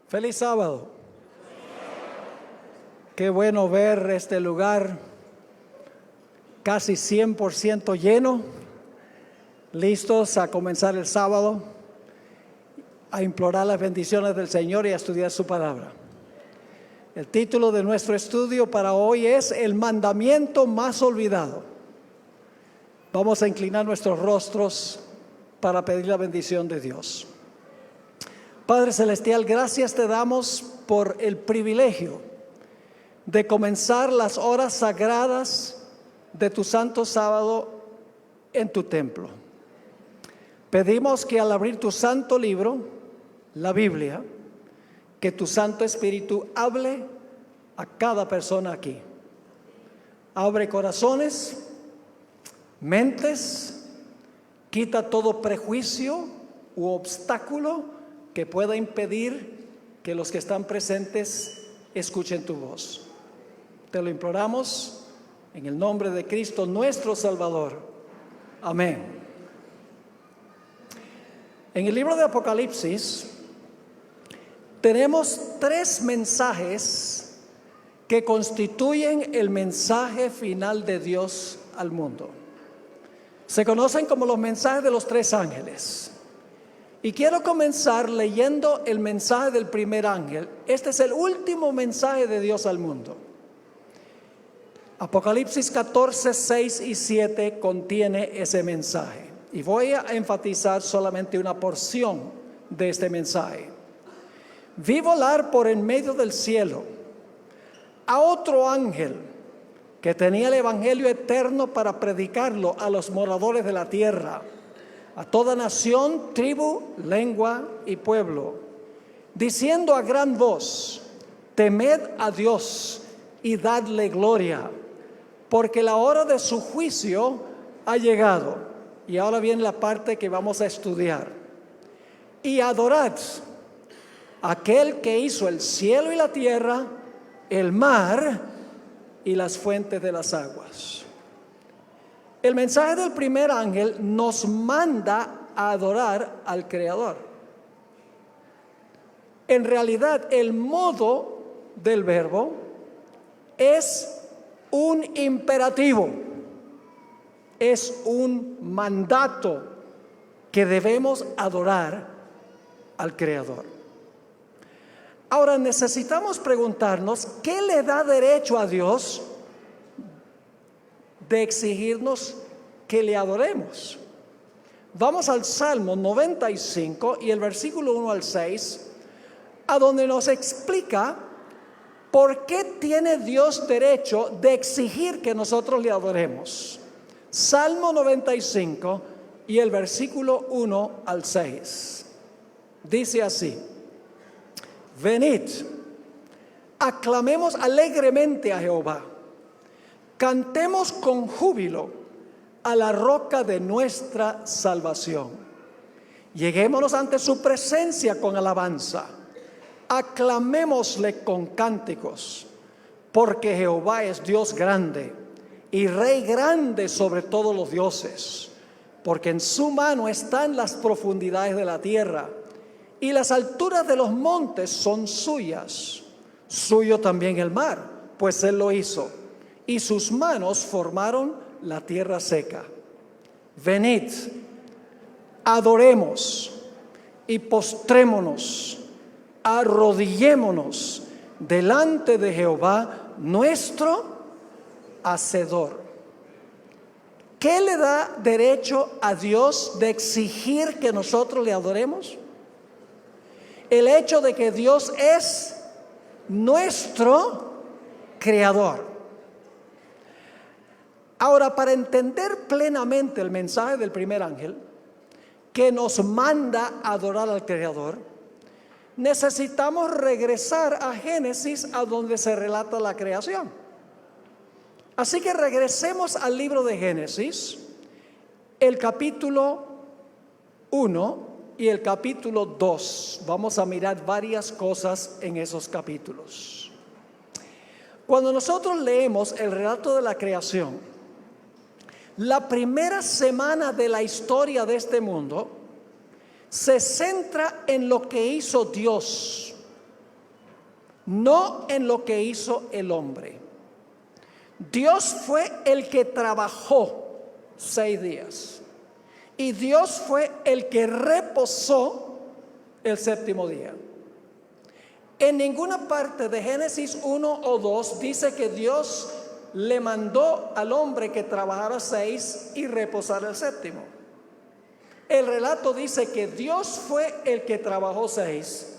Feliz sábado. Qué bueno ver este lugar casi 100% lleno, listos a comenzar el sábado, a implorar las bendiciones del Señor y a estudiar su palabra. El título de nuestro estudio para hoy es El mandamiento más olvidado. Vamos a inclinar nuestros rostros para pedir la bendición de Dios. Padre Celestial, gracias te damos por el privilegio de comenzar las horas sagradas de tu santo sábado en tu templo. Pedimos que al abrir tu santo libro, la Biblia, que tu Santo Espíritu hable a cada persona aquí. Abre corazones, mentes, quita todo prejuicio u obstáculo que pueda impedir que los que están presentes escuchen tu voz. Te lo imploramos en el nombre de Cristo nuestro Salvador. Amén. En el libro de Apocalipsis tenemos 3 mensajes que constituyen el mensaje final de Dios al mundo. Se conocen como los mensajes de los 3 ángeles. Y quiero comenzar leyendo el mensaje del primer ángel. Este es el último mensaje de Dios al mundo. Apocalipsis 14, 6 y 7 contiene ese mensaje. Y voy a enfatizar solamente una porción de este mensaje. Vi volar por en medio del cielo a otro ángel que tenía el evangelio eterno para predicarlo a los moradores de la tierra, a toda nación, tribu, lengua y pueblo, diciendo a gran voz: temed a Dios y dadle gloria, porque la hora de su juicio ha llegado. Y ahora viene la parte que vamos a estudiar. Y adorad a aquel que hizo el cielo y la tierra, el mar y las fuentes de las aguas. El mensaje del primer ángel nos manda a adorar al Creador. En realidad, el modo del verbo es un imperativo, es un mandato que debemos adorar al Creador. Ahora necesitamos preguntarnos, ¿qué le da derecho a Dios de exigirnos que le adoremos? Vamos al Salmo 95 y el versículo 1 al 6, a donde nos explica por qué tiene Dios derecho de exigir que nosotros le adoremos. Salmo 95 y el versículo 1 al 6. Dice así: venid, aclamemos alegremente a Jehová. Cantemos con júbilo a la roca de nuestra salvación. Lleguémonos ante su presencia con alabanza. Aclamémosle con cánticos, porque Jehová es Dios grande y Rey grande sobre todos los dioses. Porque en su mano están las profundidades de la tierra, y las alturas de los montes son suyas. Suyo también el mar, pues él lo hizo, y sus manos formaron la tierra seca. Venid, adoremos y postrémonos, arrodillémonos delante de Jehová nuestro Hacedor. ¿Qué le da derecho a Dios de exigir que nosotros le adoremos? El hecho de que Dios es nuestro Creador. Ahora, para entender plenamente el mensaje del primer ángel, que nos manda a adorar al Creador, necesitamos regresar a Génesis, a donde se relata la creación. Así que regresemos al libro de Génesis, el capítulo 1 y el capítulo 2. Vamos a mirar varias cosas en esos capítulos. Cuando nosotros leemos el relato de la creación, la primera semana de la historia de este mundo se centra en lo que hizo Dios no en lo que hizo el hombre. Dios fue el que trabajó 6 días y Dios fue el que reposó el séptimo día. En ninguna parte de Génesis 1 o 2 dice que Dios le mandó al hombre que trabajara 6 y reposara el séptimo. El relato dice que Dios fue el que trabajó 6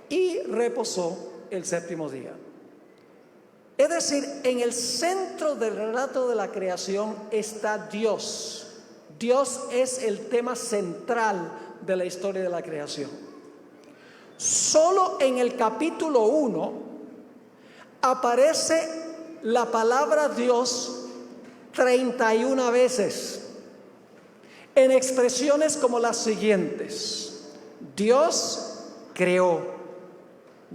y reposó el séptimo día. Es decir, en el centro del relato de la creación está Dios. Dios es el tema central de la historia de la creación. Solo en el capítulo 1 aparece la palabra Dios 31 veces en expresiones como las siguientes: Dios creó,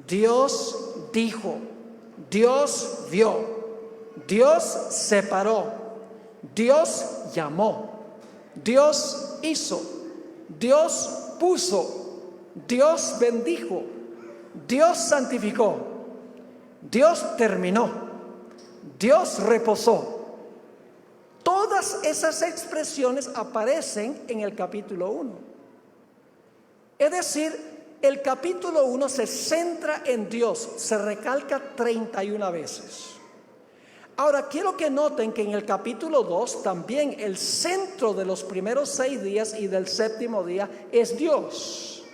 Dios dijo, Dios vio, Dios separó, Dios llamó, Dios hizo, Dios puso, Dios bendijo, Dios santificó, Dios terminó, Dios reposó. Todas esas expresiones aparecen en el capítulo 1. Es decir, el capítulo 1 se centra en Dios, se recalca 31 veces. Ahora, quiero que noten que en el capítulo 2 también el centro de los primeros 6 días y del séptimo día es Dios.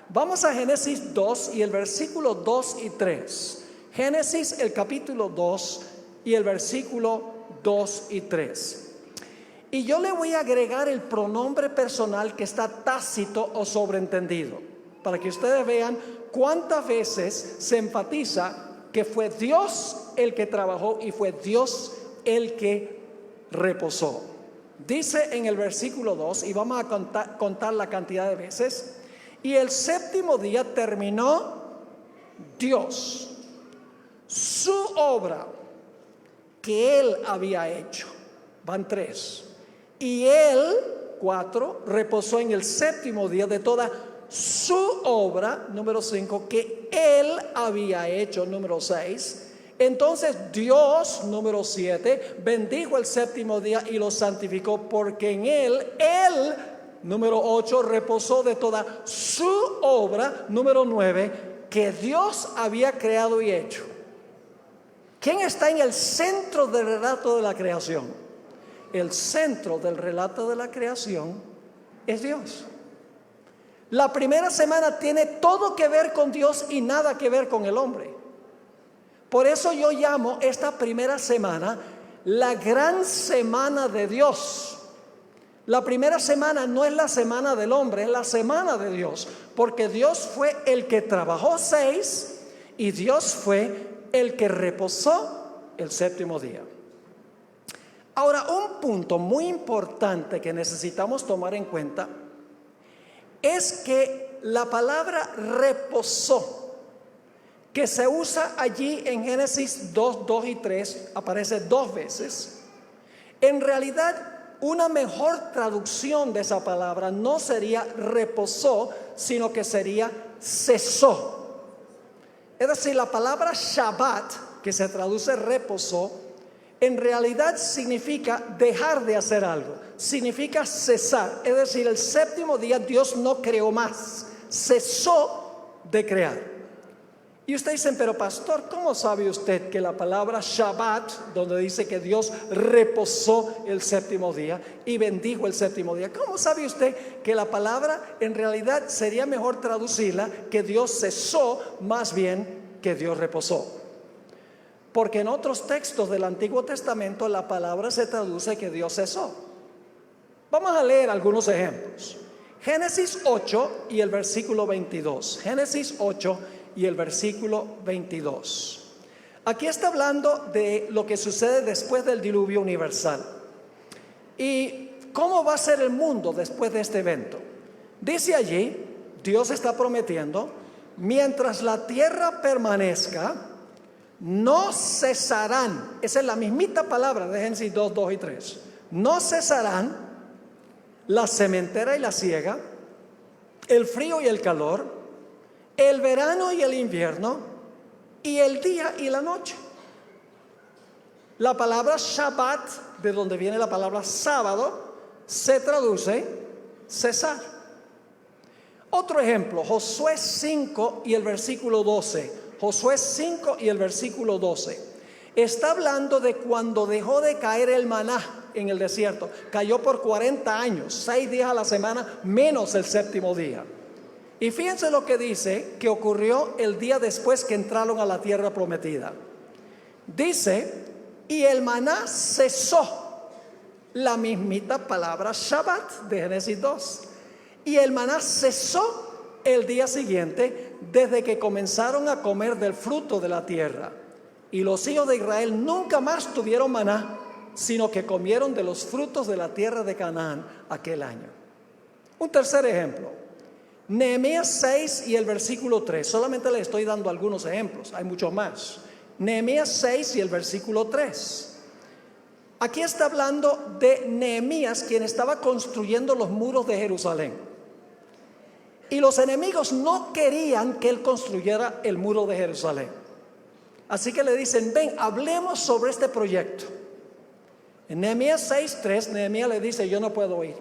Vamos a Génesis 2 y el versículo 2 y 3. Génesis, el capítulo 2 y el versículo 2 y 3. Y yo le voy a agregar el pronombre personal que está tácito o sobreentendido, para que ustedes vean cuántas veces se enfatiza que fue Dios el que trabajó y fue Dios el que reposó. Dice en el versículo 2, y vamos a contar la cantidad de veces: y el séptimo día terminó Dios su obra que Él había hecho. Van 3. Y Él, 4, reposó en el séptimo día de toda su obra, número 5, que Él había hecho, número 6. Entonces Dios, número 7, bendijo el séptimo día y lo santificó, porque en Él, número 8, reposó de toda su obra, número 9, que Dios había creado y hecho. ¿Quién está en el centro del relato de la creación? El centro del relato de la creación es Dios. La primera semana tiene todo que ver con Dios y nada que ver con el hombre. Por eso yo llamo esta primera semana la gran semana de Dios. La primera semana no es la semana del hombre, es la semana de Dios, porque Dios fue el que trabajó 6 y Dios fue el que reposó el séptimo día. Ahora, un punto muy importante que necesitamos tomar en cuenta es que la palabra reposó, que se usa allí en Génesis 2, 2 y 3, aparece 2 veces. En realidad, una mejor traducción de esa palabra no sería reposó, sino que sería cesó. Es decir, la palabra Shabbat, que se traduce reposó, en realidad significa dejar de hacer algo, significa cesar. Es decir, el séptimo día Dios no creó más, cesó de crear. Y ustedes dicen: pero pastor, ¿cómo sabe usted que la palabra Shabbat, donde dice que Dios reposó el séptimo día y bendijo el séptimo día, cómo sabe usted que la palabra en realidad sería mejor traducirla que Dios cesó más bien que Dios reposó? Porque en otros textos del Antiguo Testamento la palabra se traduce que Dios cesó. Vamos a leer algunos ejemplos. Génesis 8 y el versículo 22. Génesis 8 y el versículo 22. Aquí está hablando de lo que sucede después del diluvio universal y cómo va a ser el mundo después de este evento. Dice allí, Dios está prometiendo: mientras la tierra permanezca, no cesarán. Esa es la mismita palabra de Génesis 2, 2 y 3. No cesarán la sementera y la siega, el frío y el calor, el verano y el invierno, y el día y la noche. La palabra Shabbat, de donde viene la palabra sábado, se traduce cesar. Otro ejemplo, Josué 5 y el versículo 12. Josué 5 y el versículo 12. Está hablando de cuando dejó de caer el maná en el desierto. Cayó por 40 años, 6 días a la semana, menos el séptimo día. Y fíjense lo que dice que ocurrió el día después que entraron a la tierra prometida. Dice, y el maná cesó. La mismita palabra Shabbat de Génesis 2. Y el maná cesó el día siguiente desde que comenzaron a comer del fruto de la tierra. Y los hijos de Israel nunca más tuvieron maná, sino que comieron de los frutos de la tierra de Canaán aquel año. Un tercer ejemplo, Nehemías 6 y el versículo 3. Solamente le estoy dando algunos ejemplos, hay muchos más. Nehemías 6 y el versículo 3. Aquí está hablando de Nehemías, quien estaba construyendo los muros de Jerusalén. Y los enemigos no querían que él construyera el muro de Jerusalén. Así que le dicen, ven, hablemos sobre este proyecto. En Nehemías 6:3, Nehemías le dice, yo no puedo ir,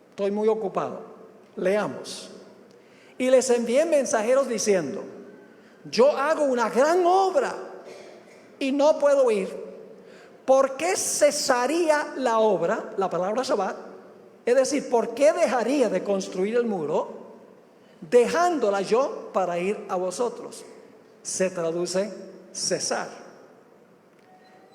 estoy muy ocupado. Leamos. Y les envié mensajeros diciendo, yo hago una gran obra y no puedo ir. ¿Por qué cesaría la obra, la palabra Shabbat? Es decir, ¿por qué dejaría de construir el muro, dejándola yo para ir a vosotros? Se traduce cesar.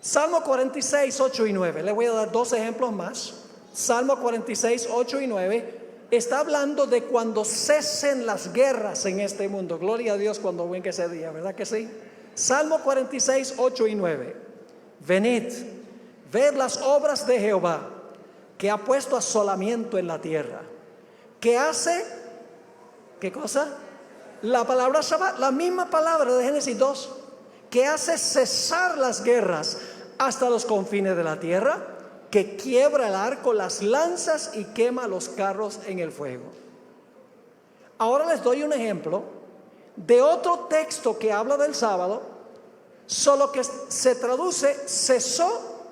Salmo 46, 8 y 9. Le voy a dar dos ejemplos más. Salmo 46, 8 y 9 está hablando de cuando cesen las guerras en este mundo. Gloria a Dios cuando venga ese día, ¿verdad que sí? Salmo 46, 8 y 9. Venid, ved las obras de Jehová, que ha puesto asolamiento en la tierra, que hace, ¿qué cosa? La palabra Shabbat, la misma palabra de Génesis 2, que hace cesar las guerras hasta los confines de la tierra, que quiebra el arco, las lanzas y quema los carros en el fuego. Ahora les doy un ejemplo de otro texto que habla del sábado, solo que se traduce cesó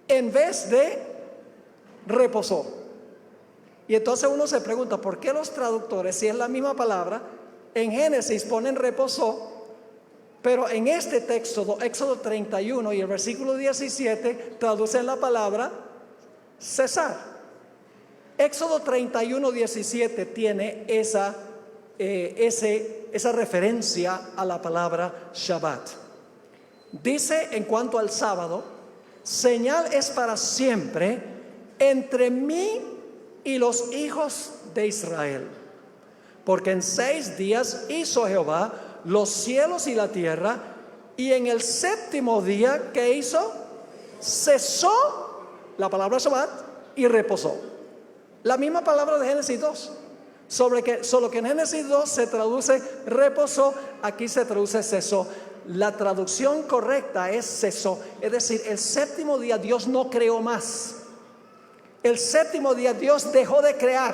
en vez de reposó. Y entonces uno se pregunta, ¿por qué los traductores, si es la misma palabra, en Génesis ponen reposó, pero en este texto, Éxodo 31 y el versículo 17, traducen la palabra cesar? Éxodo 31, 17 tiene esa referencia a la palabra Shabbat. Dice en cuanto al sábado, señal es para siempre entre mí y los hijos de Israel, porque en 6 días hizo Jehová los cielos y la tierra, y en el séptimo día, ¿qué hizo? Cesó la palabra Shabbat y reposó. La misma palabra de Génesis 2, solo que en Génesis 2 se traduce reposó, aquí se traduce cesó. La traducción correcta es cesó, es decir, el séptimo día Dios no creó más. El séptimo día Dios dejó de crear,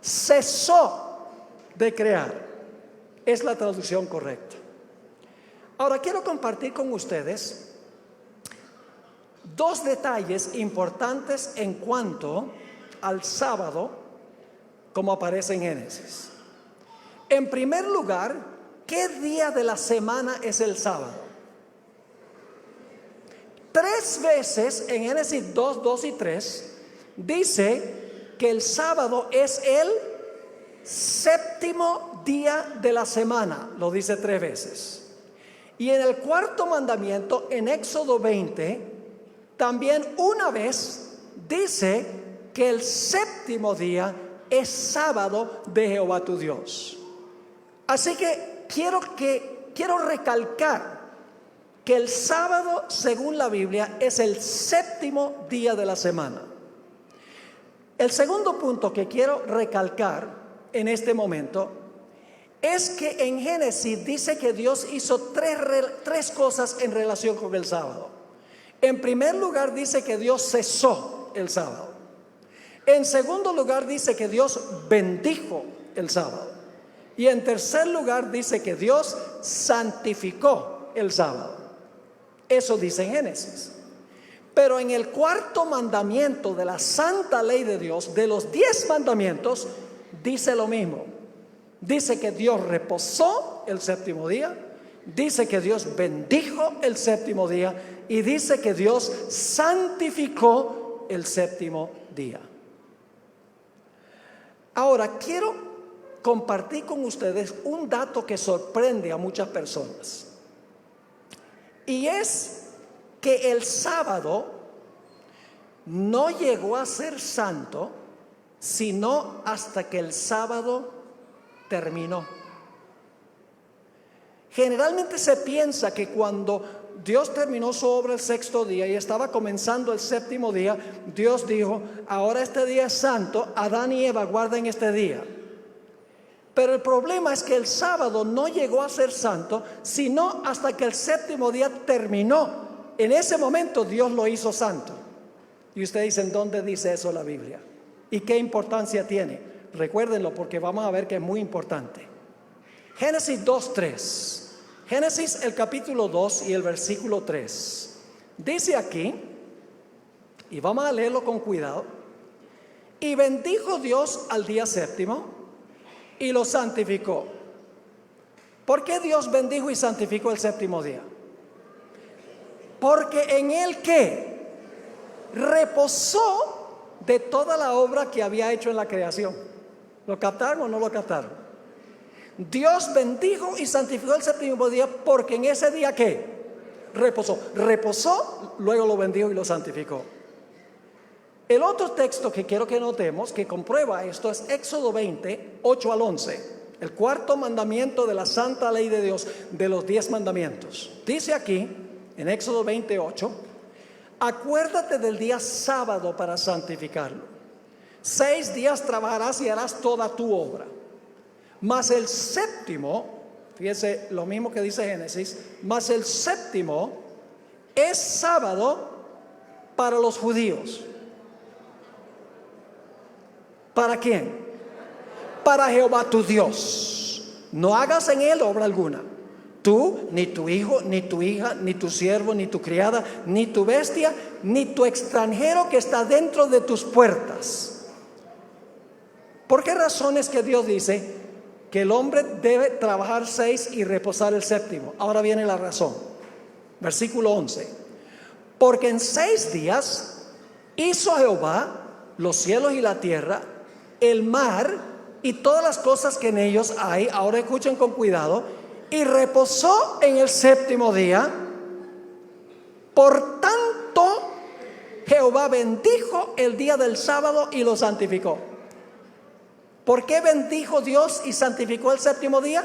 cesó de crear. Es la traducción correcta. Ahora quiero compartir con ustedes dos detalles importantes en cuanto al sábado, como aparece en Génesis. En primer lugar, ¿qué día de la semana es el sábado? 3 veces en Génesis 2, 2 y 3 dice que el sábado es el séptimo día de la semana. Lo dice 3 veces. Y en el cuarto mandamiento, en Éxodo 20, también una vez dice que el séptimo día es sábado de Jehová tu Dios. Así que quiero recalcar que el sábado, según la Biblia, es el séptimo día de la semana. El segundo punto que quiero recalcar en este momento es que en Génesis dice que Dios hizo tres cosas en relación con el sábado. En primer lugar dice que Dios cesó el sábado. En segundo lugar dice que Dios bendijo el sábado. Y en tercer lugar dice que Dios santificó el sábado. Eso dice en Génesis. Pero en el cuarto mandamiento de la santa ley de Dios, de los 10 mandamientos, dice lo mismo. Dice que Dios reposó el séptimo día, dice que Dios bendijo el séptimo día y dice que Dios santificó el séptimo día. Ahora quiero compartir con ustedes un dato que sorprende a muchas personas. Y es que el sábado no llegó a ser santo sino hasta que el sábado terminó. Generalmente se piensa que cuando Dios terminó su obra el sexto día y estaba comenzando el séptimo día, Dios dijo: ahora este día es santo, Adán y Eva guarden este día. Pero el problema es que el sábado no llegó a ser santo sino hasta que el séptimo día terminó. En ese momento Dios lo hizo santo. Y ustedes dicen: ¿dónde dice eso la Biblia? ¿Y qué importancia tiene? Recuérdenlo, porque vamos a ver que es muy importante. Génesis 2:3. Génesis el capítulo 2 y el versículo 3. Dice aquí, y vamos a leerlo con cuidado: y bendijo Dios al día séptimo y lo santificó. ¿Por qué Dios bendijo y santificó el séptimo día? Porque en él, ¿qué? Reposó de toda la obra que había hecho en la creación. ¿Lo captaron o no lo captaron? Dios bendijo y santificó el séptimo día porque en ese día, ¿qué? Reposó, luego lo bendijo y lo santificó. El otro texto que quiero que notemos, que comprueba esto, es Éxodo 20, 8 al 11. El cuarto mandamiento de la santa ley de Dios, de los 10 mandamientos. Dice aquí, en Éxodo 28, acuérdate del día sábado para santificarlo. 6 días trabajarás y harás toda tu obra. Mas el séptimo, fíjese lo mismo que dice Génesis, mas el séptimo es sábado para los judíos. ¿Para quién? Para Jehová tu Dios. No hagas en él obra alguna. Tú, ni tu hijo, ni tu hija, ni tu siervo, ni tu criada, ni tu bestia, ni tu extranjero que está dentro de tus puertas. ¿Por qué razón es que Dios dice que el hombre debe trabajar 6 y reposar el séptimo? Ahora viene la razón. Versículo 11. Porque en 6 días hizo Jehová los cielos y la tierra, el mar y todas las cosas que en ellos hay. Ahora escuchen con cuidado. Y reposó en el séptimo día. Por tanto, Jehová bendijo el día del sábado y lo santificó. ¿Por qué bendijo Dios y santificó el séptimo día?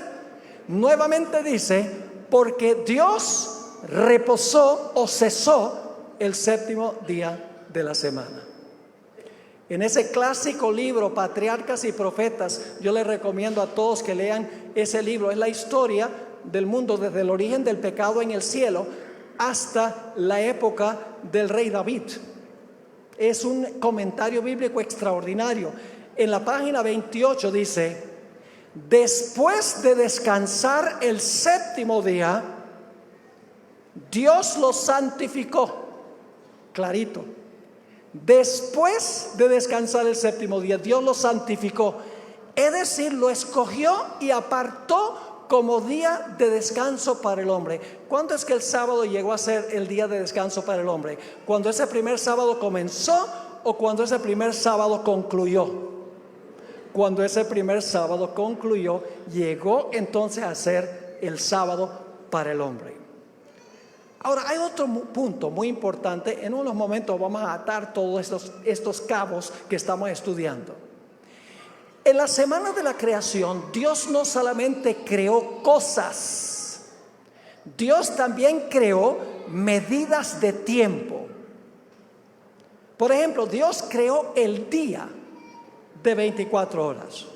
Nuevamente dice: porque Dios reposó o cesó el séptimo día de la semana. En ese clásico libro, Patriarcas y Profetas, yo les recomiendo a todos que lean ese libro. Es la historia del mundo desde el origen del pecado en el cielo hasta la época del rey David. Es un comentario bíblico extraordinario. En la página 28 dice: después de descansar el séptimo día, Dios lo santificó. Clarito. Después de descansar el séptimo día, Dios lo santificó. Es decir, lo escogió y apartó como día de descanso para el hombre. ¿Cuándo es que el sábado llegó a ser el día de descanso para el hombre? ¿Cuando ese primer sábado comenzó o cuando ese primer sábado concluyó? Cuando ese primer sábado concluyó, llegó entonces a ser el sábado para el hombre. Ahora, hay otro punto muy importante. En unos momentos vamos a atar todos estos cabos que estamos estudiando. En la semana de la creación, Dios no solamente creó cosas, Dios también creó medidas de tiempo. Por ejemplo, Dios creó el día de 24 horas.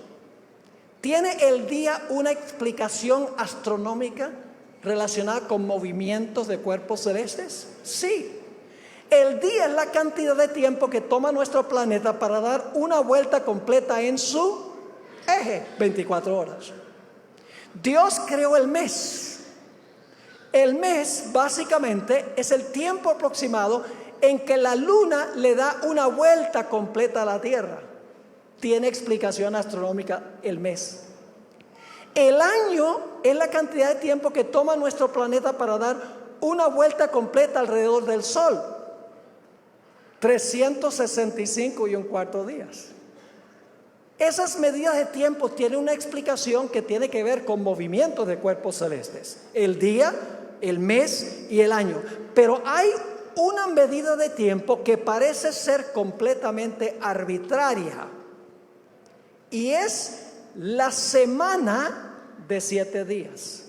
¿Tiene el día una explicación astronómica relacionada con movimientos de cuerpos celestes? Sí. El día es la cantidad de tiempo que toma nuestro planeta para dar una vuelta completa en su eje, 24 horas. Dios creó el mes. El mes básicamente es el tiempo aproximado en que la luna le da una vuelta completa a la Tierra. Tiene explicación astronómica el mes. El año es la cantidad de tiempo que toma nuestro planeta para dar una vuelta completa alrededor del Sol. 365 1/4 días. Esas medidas de tiempo tienen una explicación que tiene que ver con movimientos de cuerpos celestes. El día, el mes y el año. Pero hay una medida de tiempo que parece ser completamente arbitraria. Y es la semana de 7 días.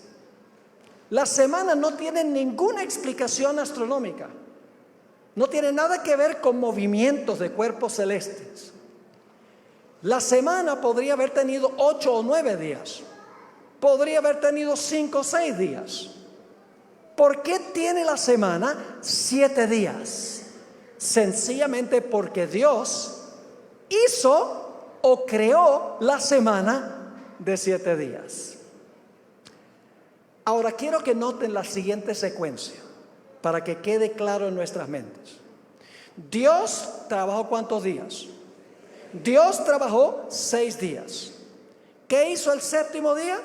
La semana no tiene ninguna explicación astronómica. No tiene nada que ver con movimientos de cuerpos celestes. La semana podría haber tenido 8 o 9 días. Podría haber tenido 5 o 6 días. ¿Por qué tiene la semana 7 días? Sencillamente porque Dios hizo o creó la semana de 7 días. Ahora quiero que noten la siguiente secuencia para que quede claro en nuestras mentes. Dios trabajó ¿cuántos días? Dios trabajó 6 días. ¿Qué hizo el séptimo día?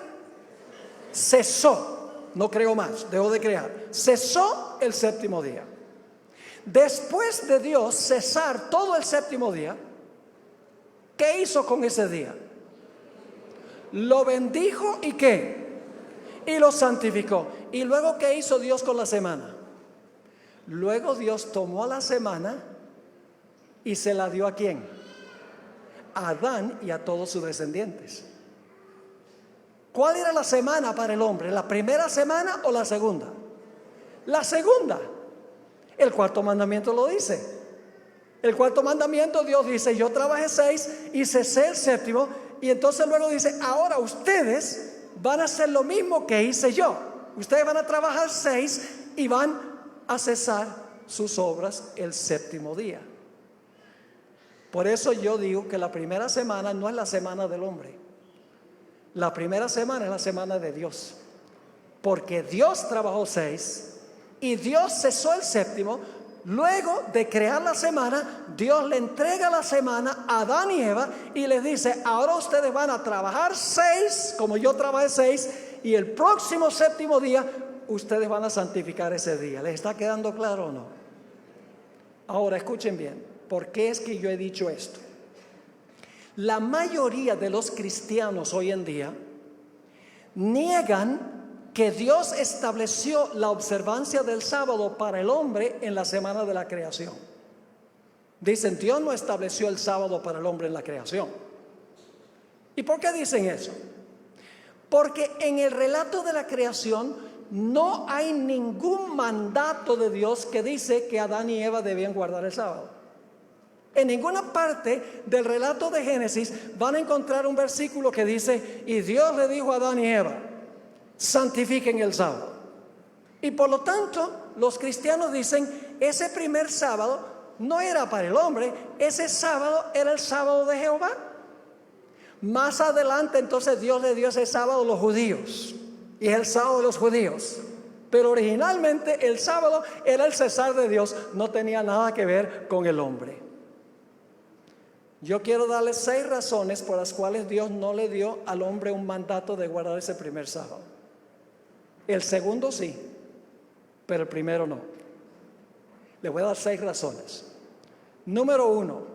Cesó, no creó más, dejó de crear. Cesó el séptimo día. Después de Dios cesar todo el séptimo día, ¿qué hizo con ese día? Lo bendijo y ¿qué? Y lo santificó. ¿Y luego qué hizo Dios con la semana? Luego Dios tomó la semana y se la dio ¿a quién? A Adán y a todos sus descendientes. ¿Cuál era la semana para el hombre? ¿La primera semana o la segunda? La segunda. El cuarto mandamiento lo dice. El cuarto mandamiento, Dios dice: yo trabajé 6 y cesé el séptimo. Y entonces luego dice: ahora ustedes van a hacer lo mismo que hice yo. Ustedes van a trabajar 6 y van a cesar sus obras el séptimo día. Por eso yo digo que la primera semana no es la semana del hombre. La primera semana es la semana de Dios. Porque Dios trabajó 6 y Dios cesó el séptimo. Luego de crear la semana, Dios le entrega la semana a Adán y Eva y les dice: ahora ustedes van a trabajar 6, como yo trabajé 6, y el próximo séptimo día ustedes van a santificar ese día. ¿Les está quedando claro o no? Ahora escuchen bien, ¿por qué es que yo he dicho esto? La mayoría de los cristianos hoy en día niegan que Dios estableció la observancia del sábado para el hombre en la semana de la creación. Dicen: Dios no estableció el sábado para el hombre en la creación. ¿Y por qué dicen eso? Porque en el relato de la creación no hay ningún mandato de Dios que dice que Adán y Eva debían guardar el sábado. En ninguna parte del relato de Génesis van a encontrar un versículo que dice: y Dios le dijo a Adán y Eva: santifiquen el sábado. Y por lo tanto los cristianos dicen: ese primer sábado no era para el hombre, ese sábado era el sábado de Jehová. Más adelante entonces Dios le dio ese sábado a los judíos, y es el sábado de los judíos. Pero originalmente el sábado era el cesar de Dios, no tenía nada que ver con el hombre. Yo quiero darles 6 razones por las cuales Dios no le dio al hombre un mandato de guardar ese primer sábado. El segundo sí, pero el primero no. Le voy a dar 6 razones. Número 1,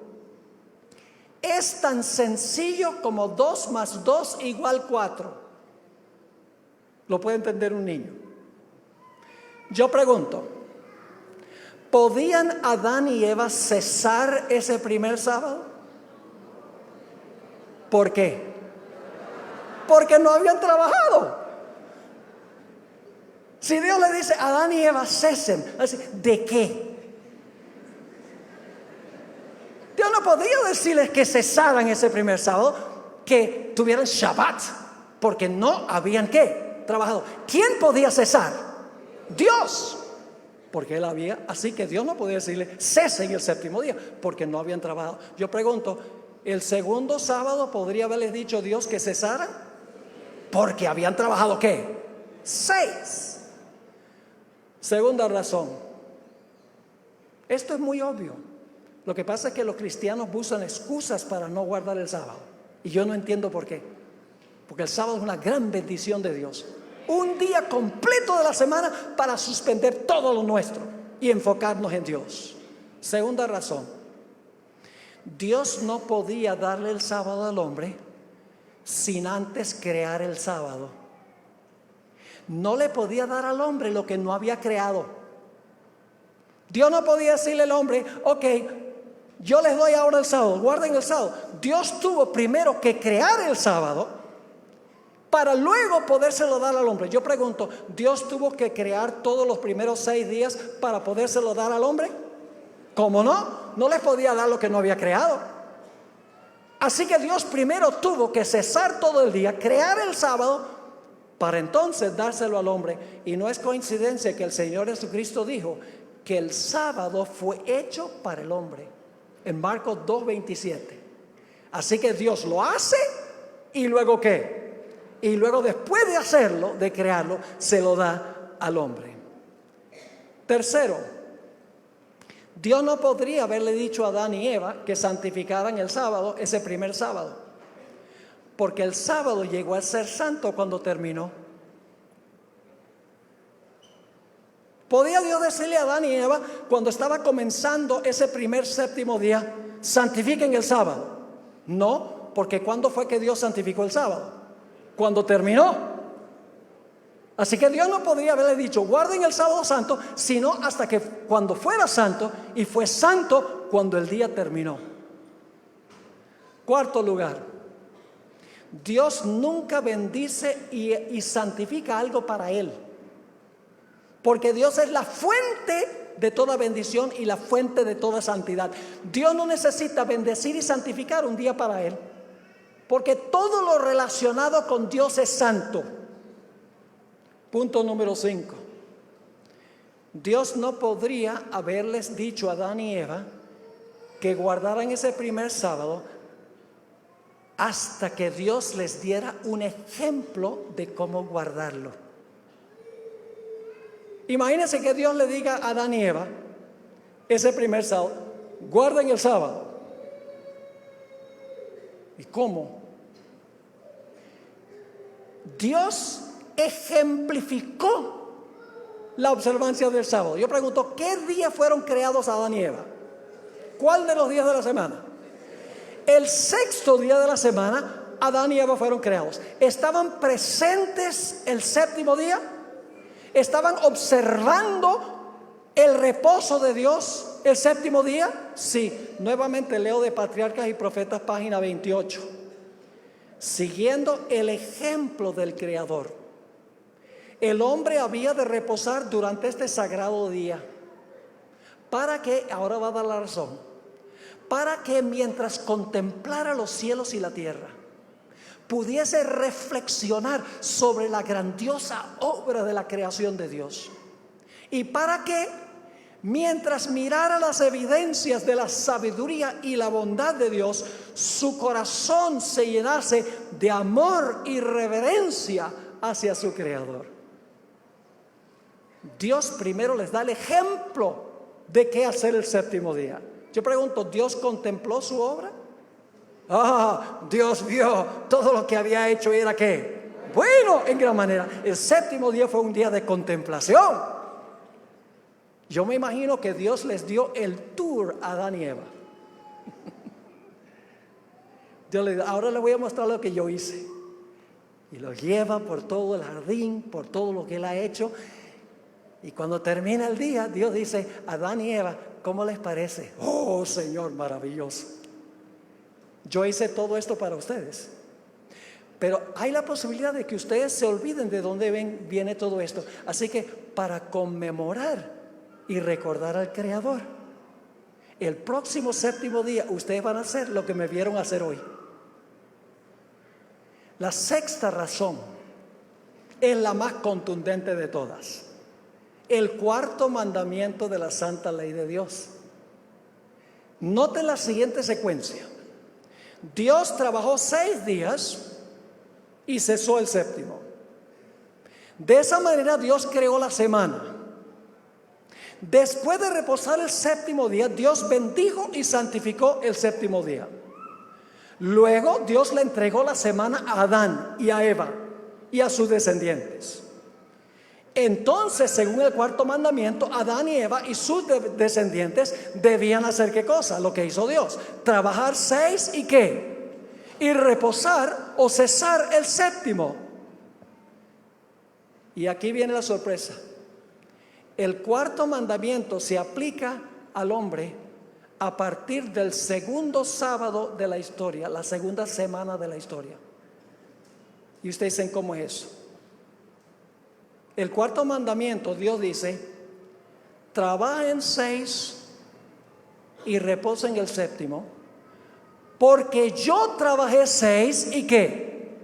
es tan sencillo como 2 más 2 igual 4. Lo puede entender un niño. Yo pregunto: ¿podían Adán y Eva cesar ese primer sábado? ¿Por qué? Porque no habían trabajado. Si Dios le dice a Adán y Eva: cesen, ¿de qué? Dios no podía decirles que cesaran ese primer sábado, que tuvieran Shabbat, porque no habían ¿qué? Trabajado. ¿Quién podía cesar? Dios. Porque Él había, así que Dios no podía decirle: cesen el séptimo día, porque no habían trabajado. Yo pregunto: ¿el segundo sábado podría haberles dicho Dios que cesaran? Porque habían trabajado ¿qué? 6. Segunda razón. Esto es muy obvio. Lo que pasa es que los cristianos buscan excusas para no guardar el sábado. Y yo no entiendo por qué. Porque el sábado es una gran bendición de Dios. Un día completo de la semana para suspender todo lo nuestro y enfocarnos en Dios. Segunda razón. Dios no podía darle el sábado al hombre sin antes crear el sábado. No le podía dar al hombre lo que no había creado. Dios no podía decirle al hombre, ok, yo les doy ahora el sábado, guarden el sábado. Dios tuvo primero que crear el sábado para luego podérselo dar al hombre. Yo pregunto, ¿Dios tuvo que crear todos los primeros 6 días para podérselo dar al hombre? ¿Cómo no? No les podía dar lo que no había creado. Así que Dios primero tuvo que cesar todo el día, crear el sábado, para entonces dárselo al hombre. Y no es coincidencia que el Señor Jesucristo dijo que el sábado fue hecho para el hombre, en Marcos 2:27. Así que Dios lo hace y luego ¿qué? Y luego después de hacerlo, de crearlo, se lo da al hombre. Tercero, Dios no podría haberle dicho a Adán y Eva que santificaran el sábado, ese primer sábado, porque el sábado llegó a ser santo cuando terminó. ¿Podía Dios decirle a Adán y Eva cuando estaba comenzando ese primer séptimo día, santifiquen el sábado? No, porque ¿cuándo fue que Dios santificó el sábado? Cuando terminó. Así que Dios no podría haberle dicho, guarden el sábado santo, sino hasta que cuando fuera santo, y fue santo cuando el día terminó. Cuarto lugar, Dios nunca bendice y santifica algo para Él, porque Dios es la fuente de toda bendición y la fuente de toda santidad. Dios no necesita bendecir y santificar un día para Él, porque todo lo relacionado con Dios es santo. Punto número 5. Dios no podría haberles dicho a Adán y Eva que guardaran ese primer sábado hasta que Dios les diera un ejemplo de cómo guardarlo. Imagínense que Dios le diga a Adán y Eva ese primer sábado, guarden el sábado. ¿Y cómo? Dios ejemplificó la observancia del sábado. Yo pregunto, ¿qué días fueron creados Adán y Eva? ¿Cuál de los días de la semana? El sexto día de la semana, Adán y Eva fueron creados. ¿Estaban presentes el séptimo día? ¿Estaban observando el reposo de Dios el séptimo día? Sí. Nuevamente leo de Patriarcas y Profetas, página 28. Siguiendo el ejemplo del Creador, el hombre había de reposar durante este sagrado día. ¿Para qué? Ahora va a dar la razón. Para que mientras contemplara los cielos y la tierra, pudiese reflexionar sobre la grandiosa obra de la creación de Dios. Y para que mientras mirara las evidencias de la sabiduría y la bondad de Dios, su corazón se llenase de amor y reverencia hacia su Creador. Dios primero les da el ejemplo de qué hacer el séptimo día. Yo pregunto, ¿Dios contempló su obra? Dios vio todo lo que había hecho y era ¿qué? Bueno, en gran manera. El séptimo día fue un día de contemplación. Yo me imagino que Dios les dio el tour a Adán y Eva. Dios le dijo, ahora le voy a mostrar lo que yo hice. Y lo lleva por todo el jardín, por todo lo que él ha hecho. Y cuando termina el día, Dios dice, Adán y Eva, ¿cómo les parece? Oh, Señor, maravilloso. Yo hice todo esto para ustedes. Pero hay la posibilidad de que ustedes se olviden de dónde viene todo esto. Así que para conmemorar y recordar al Creador, el próximo séptimo día ustedes van a hacer lo que me vieron hacer hoy. La sexta razón es la más contundente de todas. El cuarto mandamiento de la santa ley de Dios. Noten la siguiente secuencia. Dios trabajó 6 días y cesó el séptimo. De esa manera Dios creó la semana. Después de reposar el séptimo día, Dios bendijo y santificó el séptimo día. Luego Dios le entregó la semana a Adán y a Eva y a sus descendientes. Entonces, según el cuarto mandamiento, Adán y Eva y sus descendientes debían hacer ¿qué cosa? Lo que hizo Dios: trabajar 6 y ¿qué? Y reposar o cesar el séptimo. Y aquí viene la sorpresa. El cuarto mandamiento se aplica al hombre a partir del segundo sábado de la historia, la segunda semana de la historia. Y ustedes dicen, ¿cómo es eso? El cuarto mandamiento, Dios dice: trabajen 6 y reposen el séptimo, porque yo trabajé 6 y ¿qué?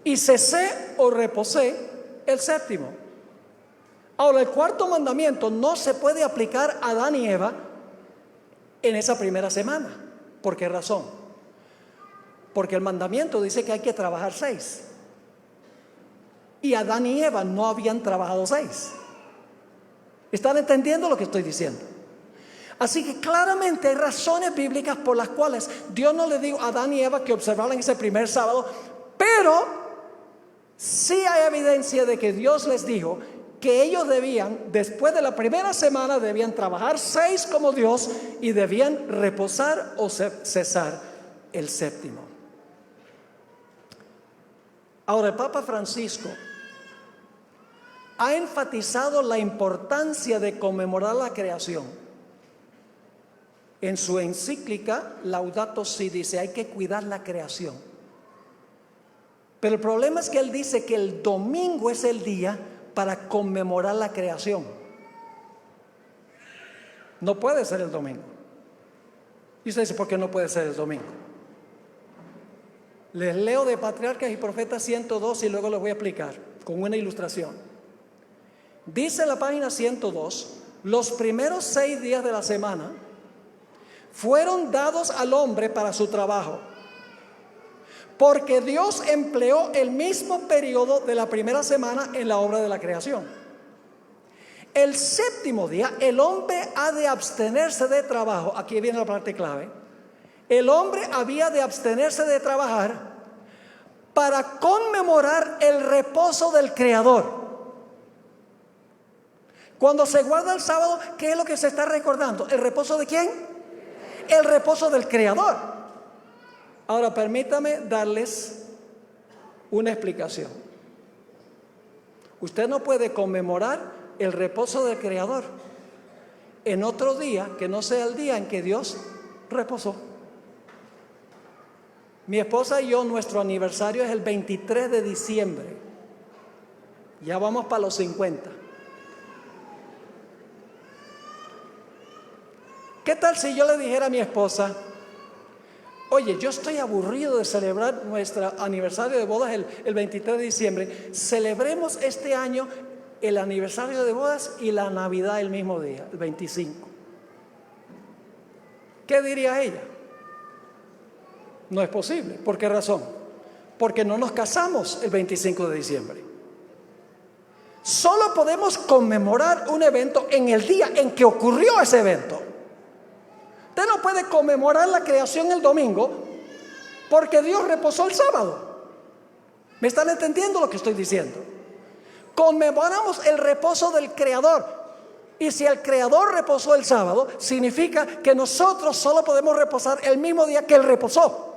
Y cesé o reposé el séptimo. Ahora, el cuarto mandamiento no se puede aplicar a Adán y Eva en esa primera semana. ¿Por qué razón? Porque el mandamiento dice que hay que trabajar 6. Y Adán y Eva no habían trabajado 6. ¿Están entendiendo lo que estoy diciendo? Así que claramente hay razones bíblicas por las cuales Dios no le dijo a Adán y Eva que observaran ese primer sábado, pero sí hay evidencia de que Dios les dijo que ellos debían, después de la primera semana, debían trabajar 6 como Dios y debían reposar o cesar el séptimo. Ahora, el Papa Francisco ha enfatizado la importancia de conmemorar la creación. En su encíclica Laudato Si dice: hay que cuidar la creación. Pero el problema es que él dice que el domingo es el día para conmemorar la creación. No puede ser el domingo. Y usted dice, ¿por qué no puede ser el domingo? Les leo de Patriarcas y Profetas 102 y luego les voy a explicar con una ilustración. Dice la página 102: los primeros 6 días de la semana fueron dados al hombre para su trabajo, porque Dios empleó el mismo periodo de la primera semana en la obra de la creación. El séptimo día el hombre ha de abstenerse de trabajo. Aquí viene la parte clave. El hombre había de abstenerse de trabajar para conmemorar el reposo del Creador. Cuando se guarda el sábado, ¿qué es lo que se está recordando? ¿El reposo de quién? El reposo del Creador. Ahora permítame darles una explicación. Usted no puede conmemorar el reposo del Creador en otro día que no sea el día en que Dios reposó. Mi esposa y yo, nuestro aniversario es el 23 de diciembre. Ya vamos para los 50. ¿Qué tal si yo le dijera a mi esposa: oye, yo estoy aburrido de celebrar nuestro aniversario de bodas el 23 de diciembre. Celebremos este año el aniversario de bodas y la Navidad el mismo día, el 25. ¿Qué diría ella? No es posible. ¿Por qué razón? Porque no nos casamos el 25 de diciembre. Solo podemos conmemorar un evento en el día en que ocurrió ese evento. Usted no puede conmemorar la creación el domingo porque Dios reposó el sábado. ¿Me están entendiendo lo que estoy diciendo? Conmemoramos el reposo del Creador. Y si el Creador reposó el sábado, significa que nosotros solo podemos reposar el mismo día que Él reposó,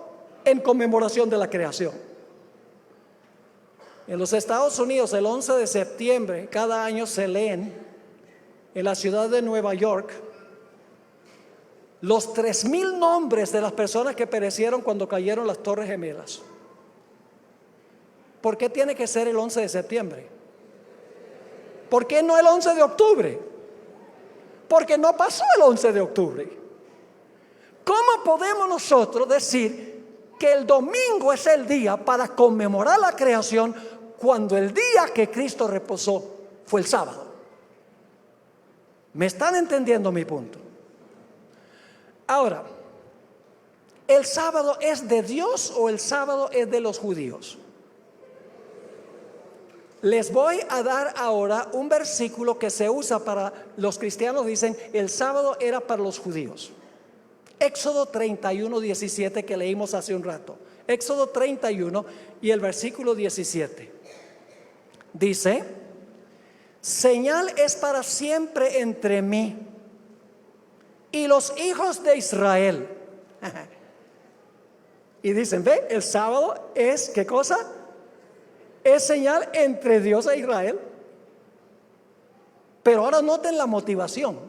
en conmemoración de la creación. En los Estados Unidos, el 11 de septiembre, cada año se leen en la ciudad de Nueva York los 3,000 nombres de las personas que perecieron cuando cayeron las Torres Gemelas. ¿Por qué tiene que ser el 11 de septiembre? ¿Por qué no el 11 de octubre? Porque no pasó el 11 de octubre. ¿Cómo podemos nosotros decir que el domingo es el día para conmemorar la creación cuando el día que Cristo reposó fue el sábado? ¿Me están entendiendo mi punto? Ahora, ¿el sábado es de Dios o el sábado es de los judíos? Les voy a dar ahora un versículo que se usa para los cristianos. Dicen, el sábado era para los judíos. Éxodo 31, 17 que leímos hace un rato. Éxodo 31 y el versículo 17. Dice, señal es para siempre entre mí y los hijos de Israel. Y dicen, ve, el sábado es, ¿qué cosa? Es señal entre Dios e Israel. Pero ahora noten la motivación.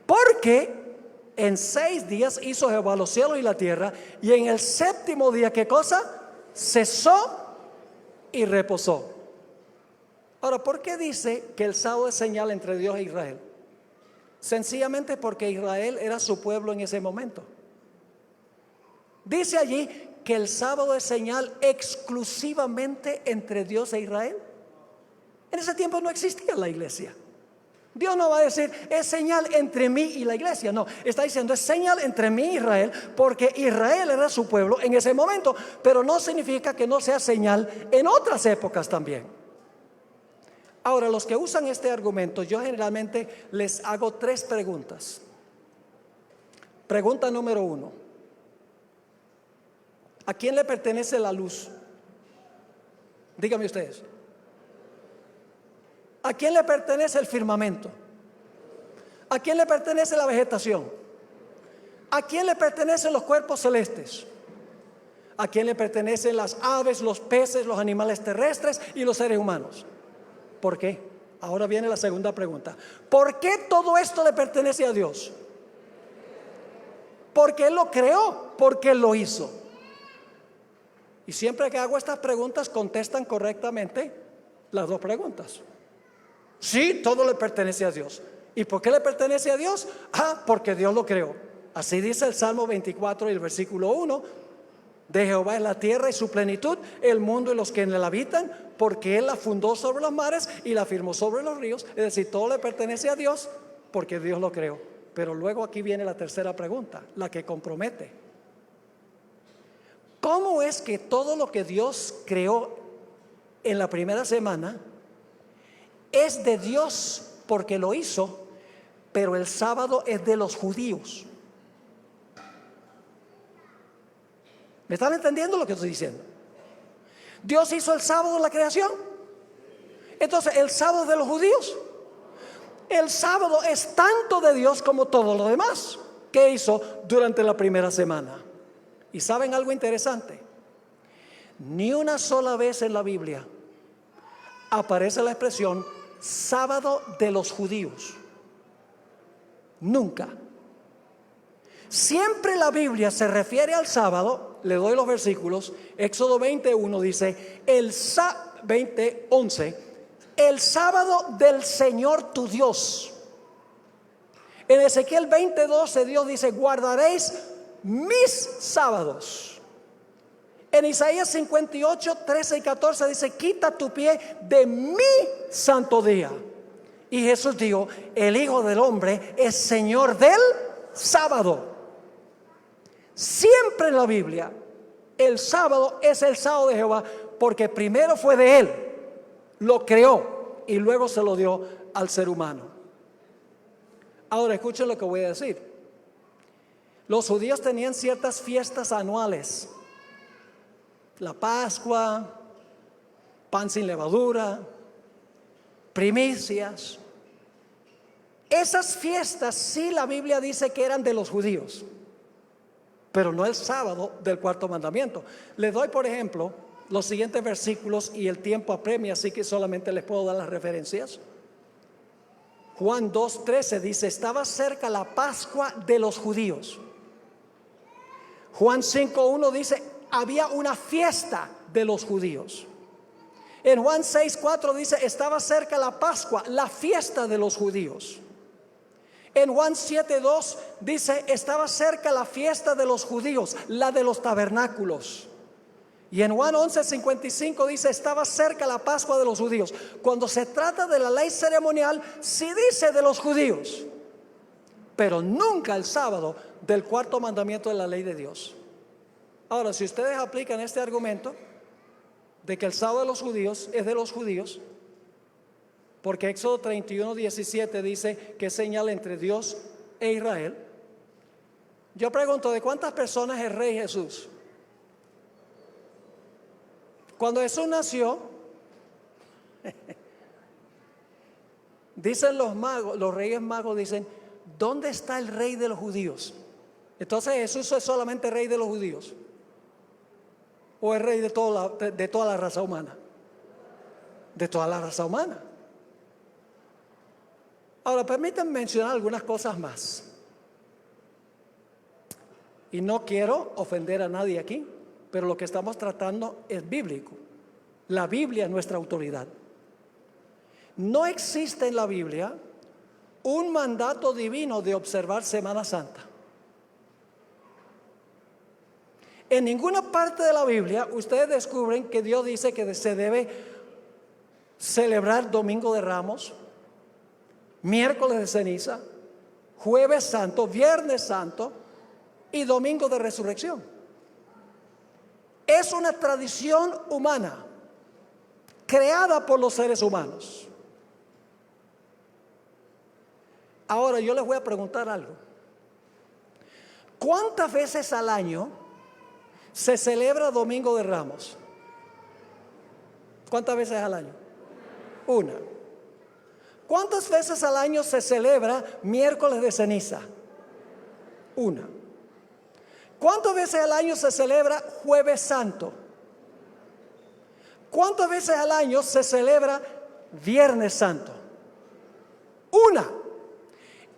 Porque en 6 días hizo Jehová los cielos y la tierra, y en el 7º día, ¿qué cosa? Cesó y reposó. Ahora, ¿por qué dice que el sábado es señal entre Dios e Israel? Sencillamente porque Israel era su pueblo en ese momento. Dice allí que el sábado es señal exclusivamente entre Dios e Israel. En ese tiempo no existía la iglesia. Dios no va a decir, es señal entre mí y la iglesia. No, está diciendo, es señal entre mí y Israel, porque Israel era su pueblo en ese momento. Pero no significa que no sea señal en otras épocas también. Ahora, los que usan este argumento, yo generalmente les hago 3 preguntas. Pregunta número 1. ¿A quién le pertenece la luz? Díganme ustedes. ¿A quién le pertenece el firmamento? ¿A quién le pertenece la vegetación? ¿A quién le pertenecen los cuerpos celestes? ¿A quién le pertenecen las aves, los peces, los animales terrestres y los seres humanos? ¿Por qué? Ahora viene la segunda pregunta. ¿Por qué todo esto le pertenece a Dios? Porque Él lo creó, porque Él lo hizo. Y siempre que hago estas preguntas contestan correctamente las 2 preguntas. Sí, todo le pertenece a Dios. ¿Y por qué le pertenece a Dios? Porque Dios lo creó. Así dice el Salmo 24 y el versículo 1. De Jehová es la tierra y su plenitud, el mundo y los que en él habitan, porque Él la fundó sobre los mares y la firmó sobre los ríos. Es decir, todo le pertenece a Dios porque Dios lo creó. Pero luego aquí viene la tercera pregunta, la que compromete. ¿Cómo es que todo lo que Dios creó en la primera semana es de Dios porque lo hizo, pero el sábado es de los judíos? ¿Me están entendiendo lo que estoy diciendo? Dios hizo el sábado la creación. Entonces, ¿el sábado es de los judíos? El sábado es tanto de Dios como todo lo demás que hizo durante la primera semana. ¿Y saben algo interesante? Ni una sola vez en la Biblia aparece la expresión sábado de los judíos. Nunca. Siempre la Biblia se refiere al sábado. Le doy los versículos. Éxodo 21 dice, 20:11, el sábado del Señor tu Dios. En Ezequiel 20:12 Dios dice, guardaréis mis sábados. En Isaías 58, 13 y 14 dice, quita tu pie de mi santo día. Y Jesús dijo, el Hijo del Hombre es Señor del sábado. Siempre en la Biblia el sábado es el sábado de Jehová, porque primero fue de Él, lo creó y luego se lo dio al ser humano. Ahora escuchen lo que voy a decir. Los judíos tenían ciertas fiestas anuales: la Pascua, pan sin levadura, primicias. Esas fiestas sí la Biblia dice que eran de los judíos, pero no el sábado del 4º mandamiento. Les doy, por ejemplo, los siguientes versículos y el tiempo apremia, así que solamente les puedo dar las referencias. Juan 2:13 dice, estaba cerca la Pascua de los judíos. Juan 5:1 dice, había una fiesta de los judíos. En Juan 6:4 dice, estaba cerca la Pascua, la fiesta de los judíos. En Juan 7:2 dice, estaba cerca la fiesta de los judíos, la de los tabernáculos. Y en Juan 11:55 dice, estaba cerca la Pascua de los judíos. Cuando se trata de la ley ceremonial, sí dice de los judíos, pero nunca el sábado del 4º mandamiento de la ley de Dios. Ahora, si ustedes aplican este argumento, de que el sábado de los judíos es de los judíos, porque Éxodo 31:17 dice que es señal entre Dios e Israel. Yo pregunto, ¿de cuántas personas es rey Jesús? Cuando Jesús nació, dicen los magos, los reyes magos dicen, ¿dónde está el rey de los judíos? Entonces Jesús es solamente rey de los judíos, o es rey de toda la raza humana, de toda la raza humana. Ahora permítanme mencionar algunas cosas más, y no quiero ofender a nadie aquí, pero lo que estamos tratando es bíblico. La Biblia es nuestra autoridad. No existe en la Biblia un mandato divino de observar Semana Santa. En ninguna parte de la Biblia ustedes descubren que Dios dice que se debe celebrar Domingo de Ramos, miércoles de ceniza, jueves santo, viernes santo y domingo de resurrección. Es una tradición humana creada por los seres humanos. Ahora yo les voy a preguntar algo. ¿Cuántas veces al año se celebra Domingo de Ramos? ¿Cuántas veces al año? Una. ¿Cuántas veces al año se celebra miércoles de ceniza? Una. ¿Cuántas veces al año se celebra Jueves Santo? ¿Cuántas veces al año se celebra Viernes Santo? Una.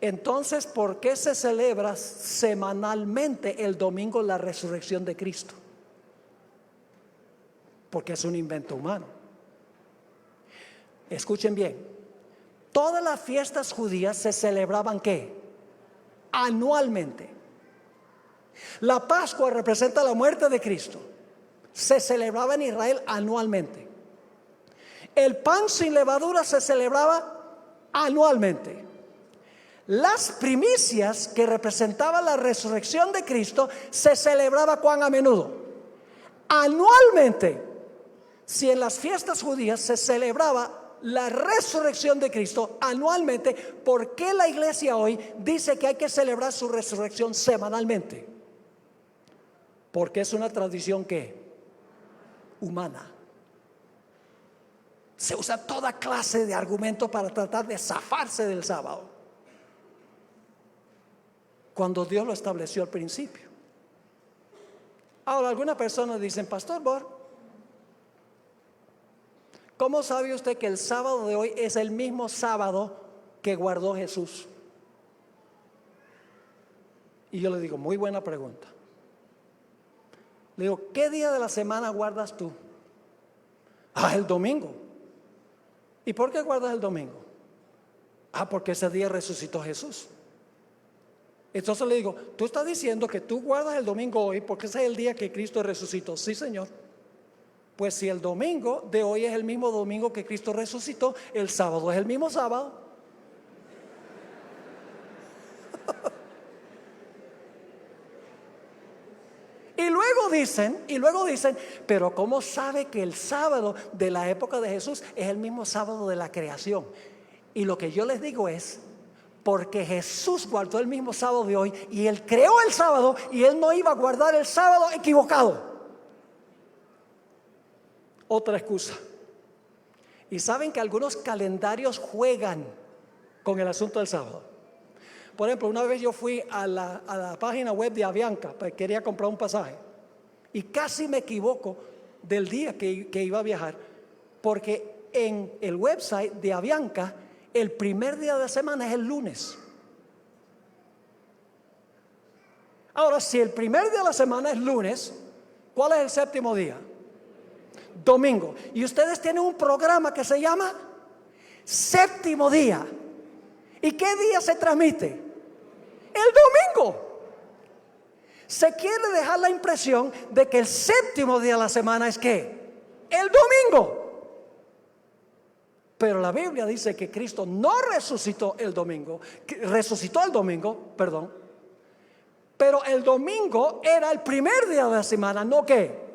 Entonces, ¿por qué se celebra semanalmente el domingo la resurrección de Cristo? Porque es un invento humano. Escuchen bien. Todas las fiestas judías se celebraban ¿qué? Anualmente. La Pascua representa la muerte de Cristo. Se celebraba en Israel anualmente. El pan sin levadura se celebraba anualmente. Las primicias que representaban la resurrección de Cristo se celebraba ¿cuán a menudo? Anualmente. Si en las fiestas judías se celebraba la resurrección de Cristo anualmente, ¿por qué la iglesia hoy dice que hay que celebrar su resurrección semanalmente? Porque es una tradición ¿qué? Humana. Se usa toda clase de argumentos para tratar de zafarse del sábado, cuando Dios lo estableció al principio. Ahora algunas personas dicen, Pastor Bor, ¿cómo sabe usted que el sábado de hoy es el mismo sábado que guardó Jesús? Y yo le digo, muy buena pregunta. Le digo, ¿qué día de la semana guardas tú? El domingo. ¿Y por qué guardas el domingo? Porque ese día resucitó Jesús. Entonces le digo, tú estás diciendo que tú guardas el domingo hoy porque ese es el día que Cristo resucitó. Sí, Señor. Pues si el domingo de hoy es el mismo domingo que Cristo resucitó, el sábado es el mismo sábado. Y luego dicen, pero ¿cómo sabe que el sábado de la época de Jesús es el mismo sábado de la creación? Y lo que yo les digo es, porque Jesús guardó el mismo sábado de hoy y Él creó el sábado y Él no iba a guardar el sábado equivocado. Otra excusa. Y saben que algunos calendarios juegan con el asunto del sábado. Por ejemplo, una vez yo fui a la página web de Avianca, porque quería comprar un pasaje, y casi me equivoco del día que iba a viajar, porque en el website de Avianca el primer día de la semana es el lunes. Ahora, si el primer día de la semana es lunes, ¿cuál es el séptimo día? Domingo. Y ustedes tienen un programa que se llama Séptimo Día. ¿Y qué día se transmite? El domingo. Se quiere dejar la impresión de que el séptimo día de la semana es ¿qué? El domingo. Pero la Biblia dice que Cristo no resucitó el domingo, resucitó el domingo, perdón. Pero el domingo era el primer día de la semana, ¿no qué?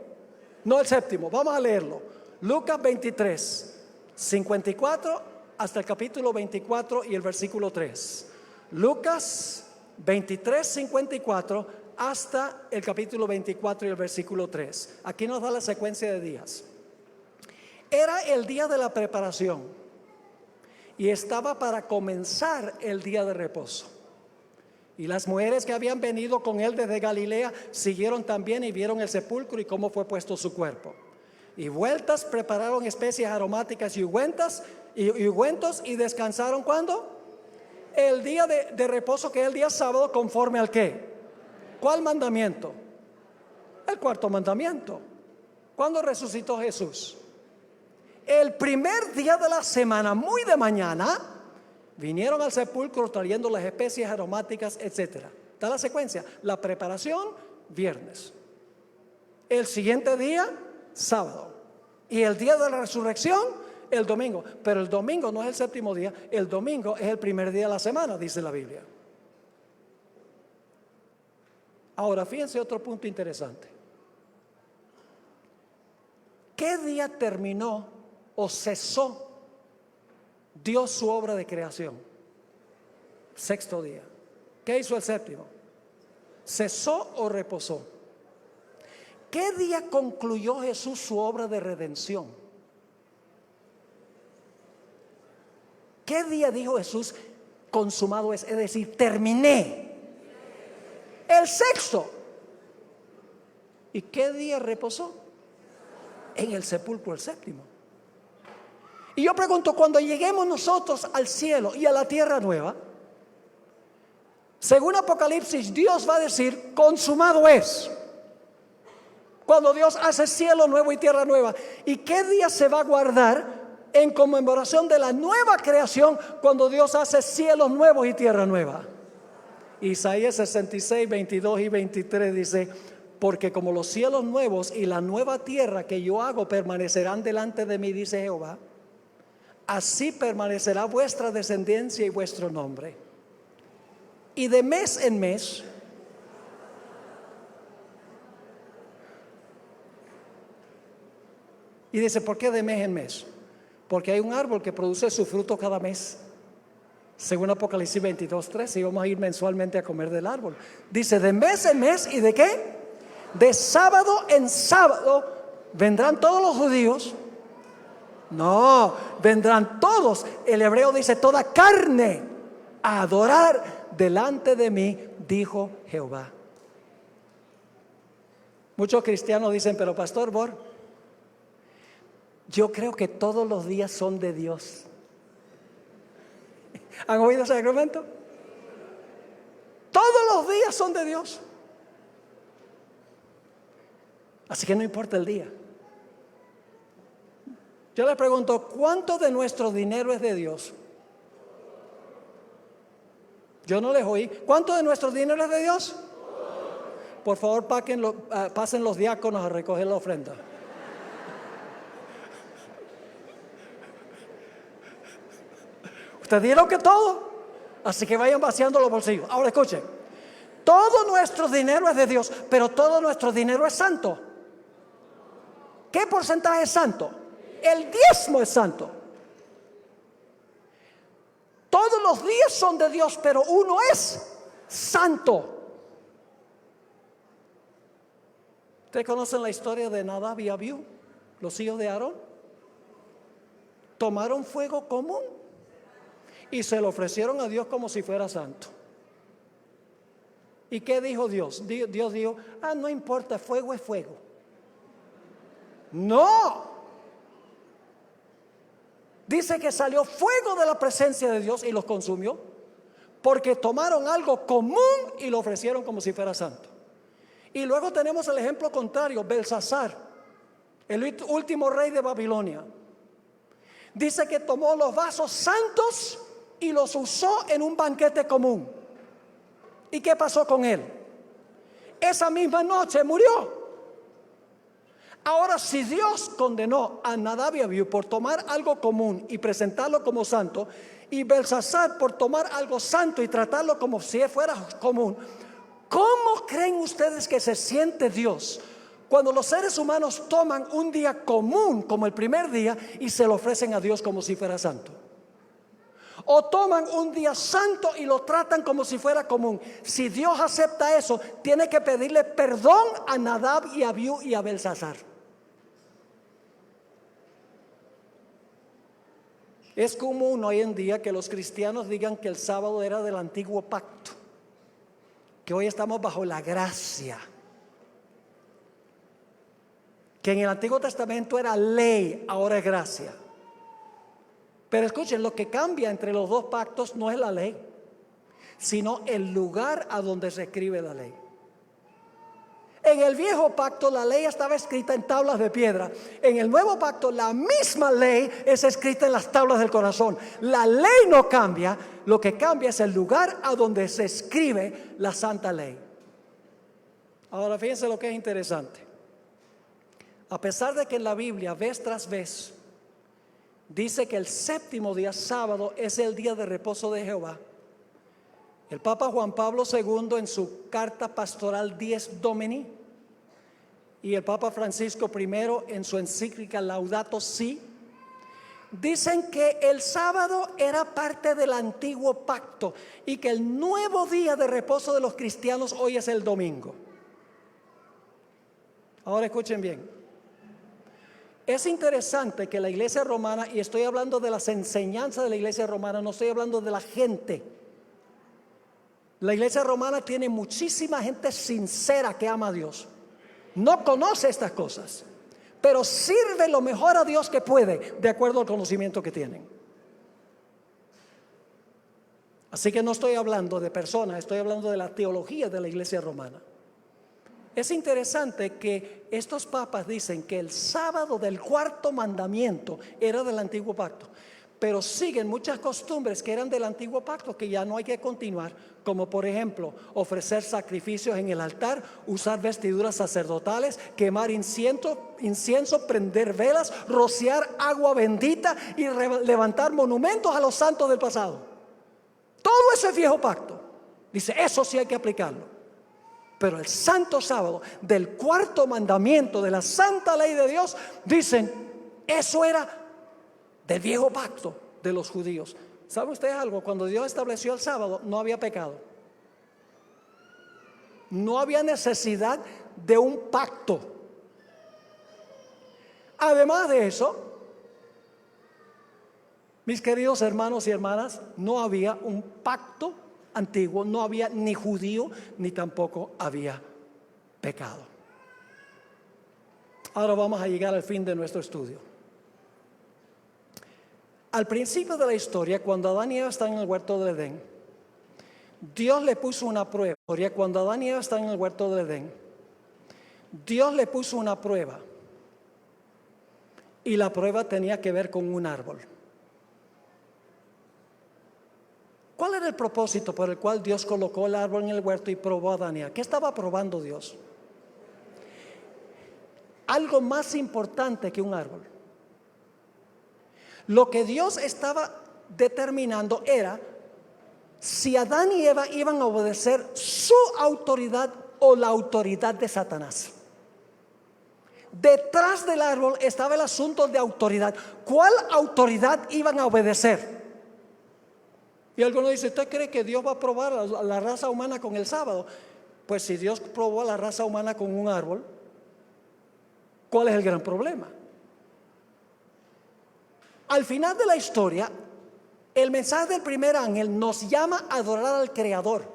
No el séptimo. Vamos a leerlo. Lucas 23, 54 hasta el capítulo 24 y el versículo 3. Lucas 23, 54 hasta el capítulo 24 y el versículo 3. Aquí nos da la secuencia de días. Era el día de la preparación y estaba para comenzar el día de reposo. Y las mujeres que habían venido con él desde Galilea siguieron también y vieron el sepulcro y cómo fue puesto su cuerpo. Y vueltas prepararon especias aromáticas y ungüentos y descansaron. ¿Cuándo? El día de reposo, que es el día sábado, conforme al ¿qué? ¿Cuál mandamiento? El cuarto mandamiento. ¿Cuándo resucitó Jesús? El primer día de la semana, muy de mañana, vinieron al sepulcro trayendo las especias aromáticas, etc. Está la secuencia: la preparación, viernes. El siguiente día, sábado. Y el día de la resurrección, el domingo. Pero el domingo no es el séptimo día, el domingo es el primer día de la semana, dice la Biblia. Ahora, fíjense otro punto interesante. ¿Qué día terminó o cesó Dios su obra de creación? Sexto día. ¿Qué hizo el séptimo? ¿Cesó o reposó? ¿Qué día concluyó Jesús su obra de redención? ¿Qué día dijo Jesús consumado es decir, terminé? El sexto. ¿Y qué día reposó? En el sepulcro, el séptimo. Y yo pregunto, cuando lleguemos nosotros al cielo y a la tierra nueva, según Apocalipsis, Dios va a decir, consumado es. Cuando Dios hace cielo nuevo y tierra nueva. ¿Y qué día se va a guardar en conmemoración de la nueva creación cuando Dios hace cielos nuevos y tierra nueva? Isaías 66, 22 y 23 dice: porque como los cielos nuevos y la nueva tierra que yo hago permanecerán delante de mí, dice Jehová, así permanecerá vuestra descendencia y vuestro nombre. Y de mes en mes, y dice, ¿por qué de mes en mes? Porque hay un árbol que produce su fruto cada mes, según Apocalipsis 22:13, y vamos a ir mensualmente a comer del árbol. Dice, de mes en mes, ¿y de qué? De sábado en sábado vendrán todos los judíos. No, vendrán todos. El hebreo dice toda carne a adorar delante de mí, dijo Jehová. Muchos cristianos dicen, pero pastor Bor, yo creo que todos los días son de Dios. ¿Han oído ese argumento? Todos los días son de Dios. Así que no importa el día. Yo le pregunto, ¿cuánto de nuestro dinero es de Dios? Yo no les oí. ¿Cuánto de nuestro dinero es de Dios? Por favor, pasen los diáconos a recoger la ofrenda. Ustedes dieron que todo, así que vayan vaciando los bolsillos. Ahora escuchen, todo nuestro dinero es de Dios, pero todo nuestro dinero es santo. ¿Qué porcentaje es santo? El diezmo es santo. Todos los días son de Dios, pero uno es santo. ¿Ustedes conocen la historia de Nadab y Abiú, los hijos de Aarón? Tomaron fuego común y se lo ofrecieron a Dios como si fuera santo. ¿Y qué dijo Dios? Dios dijo, no importa, fuego es fuego. No. Dice que salió fuego de la presencia de Dios y los consumió, porque tomaron algo común y lo ofrecieron como si fuera santo. Y luego tenemos el ejemplo contrario, Belsasar, el último rey de Babilonia. Dice que tomó los vasos santos y los usó en un banquete común. ¿Y qué pasó con él? Esa misma noche murió. Ahora, si Dios condenó a Nadab y Abiú por tomar algo común y presentarlo como santo, y Belsasar por tomar algo santo y tratarlo como si fuera común, ¿cómo creen ustedes que se siente Dios Cuando los seres humanos toman un día común como el primer día y se lo ofrecen a Dios como si fuera santo. O toman un día santo y lo tratan como si fuera común. Si Dios acepta eso, tiene que pedirle perdón a Nadab y a Abiú y a Belsasar. Es común hoy en día que los cristianos digan que el sábado era del antiguo pacto, que hoy estamos bajo la gracia, que en el Antiguo Testamento era ley, ahora es gracia. Pero escuchen, lo que cambia entre los dos pactos no es la ley, sino el lugar a donde se escribe la ley. En el viejo pacto la ley estaba escrita en tablas de piedra. En el nuevo pacto la misma ley es escrita en las tablas del corazón. La ley no cambia, lo que cambia es el lugar a donde se escribe la santa ley. Ahora fíjense lo que es interesante. A pesar de que en la Biblia vez tras vez dice que el séptimo día, sábado, es el día de reposo de Jehová, el Papa Juan Pablo II en su carta pastoral Dies Domini y el Papa Francisco I en su encíclica Laudato Si dicen que el sábado era parte del antiguo pacto y que el nuevo día de reposo de los cristianos hoy es el domingo. Ahora escuchen bien. Es interesante que la iglesia romana, y estoy hablando de las enseñanzas de la iglesia romana, no estoy hablando de la gente. La iglesia romana tiene muchísima gente sincera que ama a Dios. No conoce estas cosas, pero sirve lo mejor a Dios que puede, de acuerdo al conocimiento que tienen. Así que no estoy hablando de personas, estoy hablando de la teología de la iglesia romana. Es interesante que estos papas dicen que el sábado del cuarto mandamiento era del antiguo pacto, pero siguen muchas costumbres que eran del antiguo pacto que ya no hay que continuar, como por ejemplo ofrecer sacrificios en el altar, usar vestiduras sacerdotales, quemar incienso, prender velas, rociar agua bendita y levantar monumentos a los santos del pasado. Todo eso es viejo pacto. Dice, eso sí hay que aplicarlo. Pero el santo sábado del cuarto mandamiento de la santa ley de Dios, dicen, eso era del viejo pacto de los judíos. ¿Saben ustedes algo? Cuando Dios estableció el sábado no había pecado. No había necesidad de un pacto. Además de eso, mis queridos hermanos y hermanas, no había un pacto antiguo, no había ni judío ni tampoco había pecado. Ahora vamos a llegar al fin de nuestro estudio. Al principio de la historia, cuando Adán y Eva están en el huerto del Edén, Dios le puso una prueba. Cuando Adán y Eva están en el huerto del Edén, Dios le puso una prueba, y la prueba tenía que ver con un árbol. ¿Cuál era el propósito por el cual Dios colocó el árbol en el huerto y probó a Adán y Eva? ¿Qué estaba probando Dios? Algo más importante que un árbol. Lo que Dios estaba determinando era si Adán y Eva iban a obedecer su autoridad o la autoridad de Satanás. Detrás del árbol estaba el asunto de autoridad. ¿Cuál autoridad iban a obedecer? Y alguno dice, ¿usted cree que Dios va a probar a la raza humana con el sábado? Pues si Dios probó a la raza humana con un árbol, ¿cuál es el gran problema? Al final de la historia, el mensaje del primer ángel nos llama a adorar al Creador.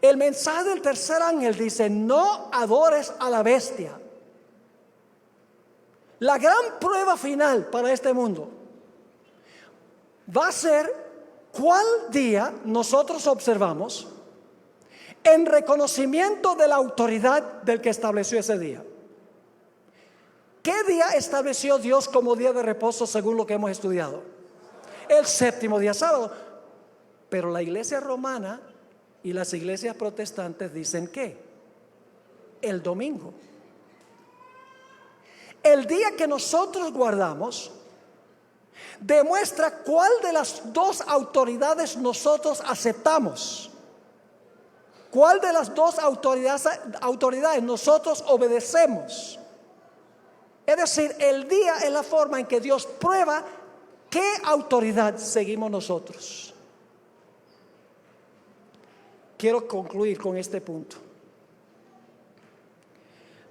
El mensaje del tercer ángel dice, no adores a la bestia. La gran prueba final para este mundo va a ser cuál día nosotros observamos en reconocimiento de la autoridad del que estableció ese día. ¿Qué día estableció Dios como día de reposo según lo que hemos estudiado? El séptimo día, sábado. Pero la iglesia romana y las iglesias protestantes dicen ¿qué? El domingo. El día que nosotros guardamos demuestra cuál de las dos autoridades nosotros aceptamos. ¿Cuál de las dos autoridades nosotros obedecemos? Es decir, el día es la forma en que Dios prueba qué autoridad seguimos nosotros. Quiero concluir con este punto.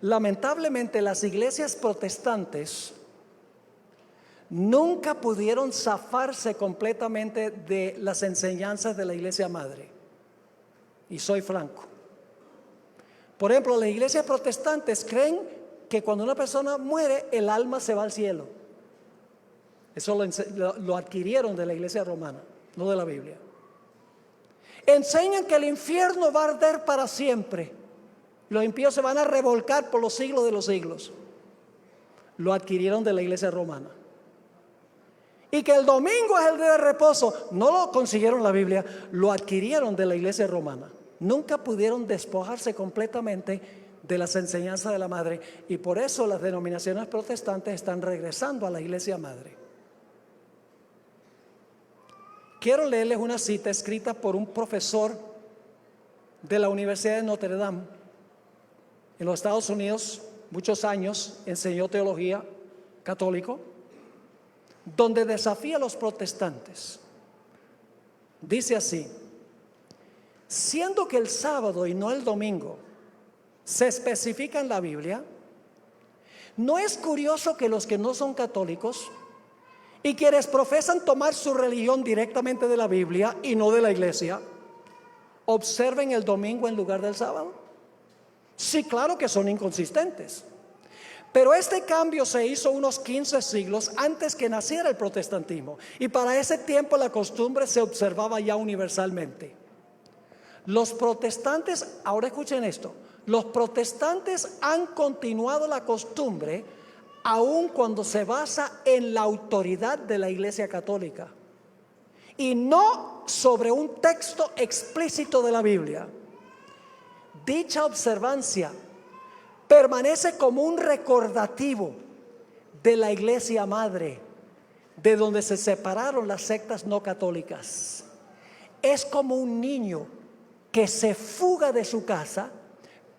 Lamentablemente, las iglesias protestantes nunca pudieron zafarse completamente de las enseñanzas de la iglesia madre. Y soy franco. Por ejemplo, las iglesias protestantes creen que cuando una persona muere, el alma se va al cielo. Eso lo adquirieron de la iglesia romana, no de la Biblia. Enseñan que el infierno va a arder para siempre. Los impíos se van a revolcar por los siglos de los siglos. Lo adquirieron de la iglesia romana. Y que el domingo es el día de reposo. No lo consiguieron la Biblia, lo adquirieron de la iglesia romana. Nunca pudieron despojarse completamente de las enseñanzas de la madre. Y por eso las denominaciones protestantes están regresando a la iglesia madre. Quiero leerles una cita escrita por un profesor de la Universidad de Notre Dame en los Estados Unidos. Muchos años enseñó teología católico, donde desafía a los protestantes. Dice así: siendo que el sábado y no el domingo se especifica en la Biblia, ¿no es curioso que los que no son católicos y quienes profesan tomar su religión directamente de la Biblia y no de la iglesia, observen el domingo en lugar del sábado? Sí, claro que son inconsistentes. Pero este cambio se hizo unos 15 siglos antes que naciera el protestantismo, y para ese tiempo la costumbre se observaba ya universalmente. Los protestantes, ahora escuchen esto, los protestantes han continuado la costumbre aun cuando se basa en la autoridad de la Iglesia Católica y no sobre un texto explícito de la Biblia. Dicha observancia permanece como un recordativo de la iglesia madre, de donde se separaron las sectas no católicas. Es como un niño que se fuga de su casa,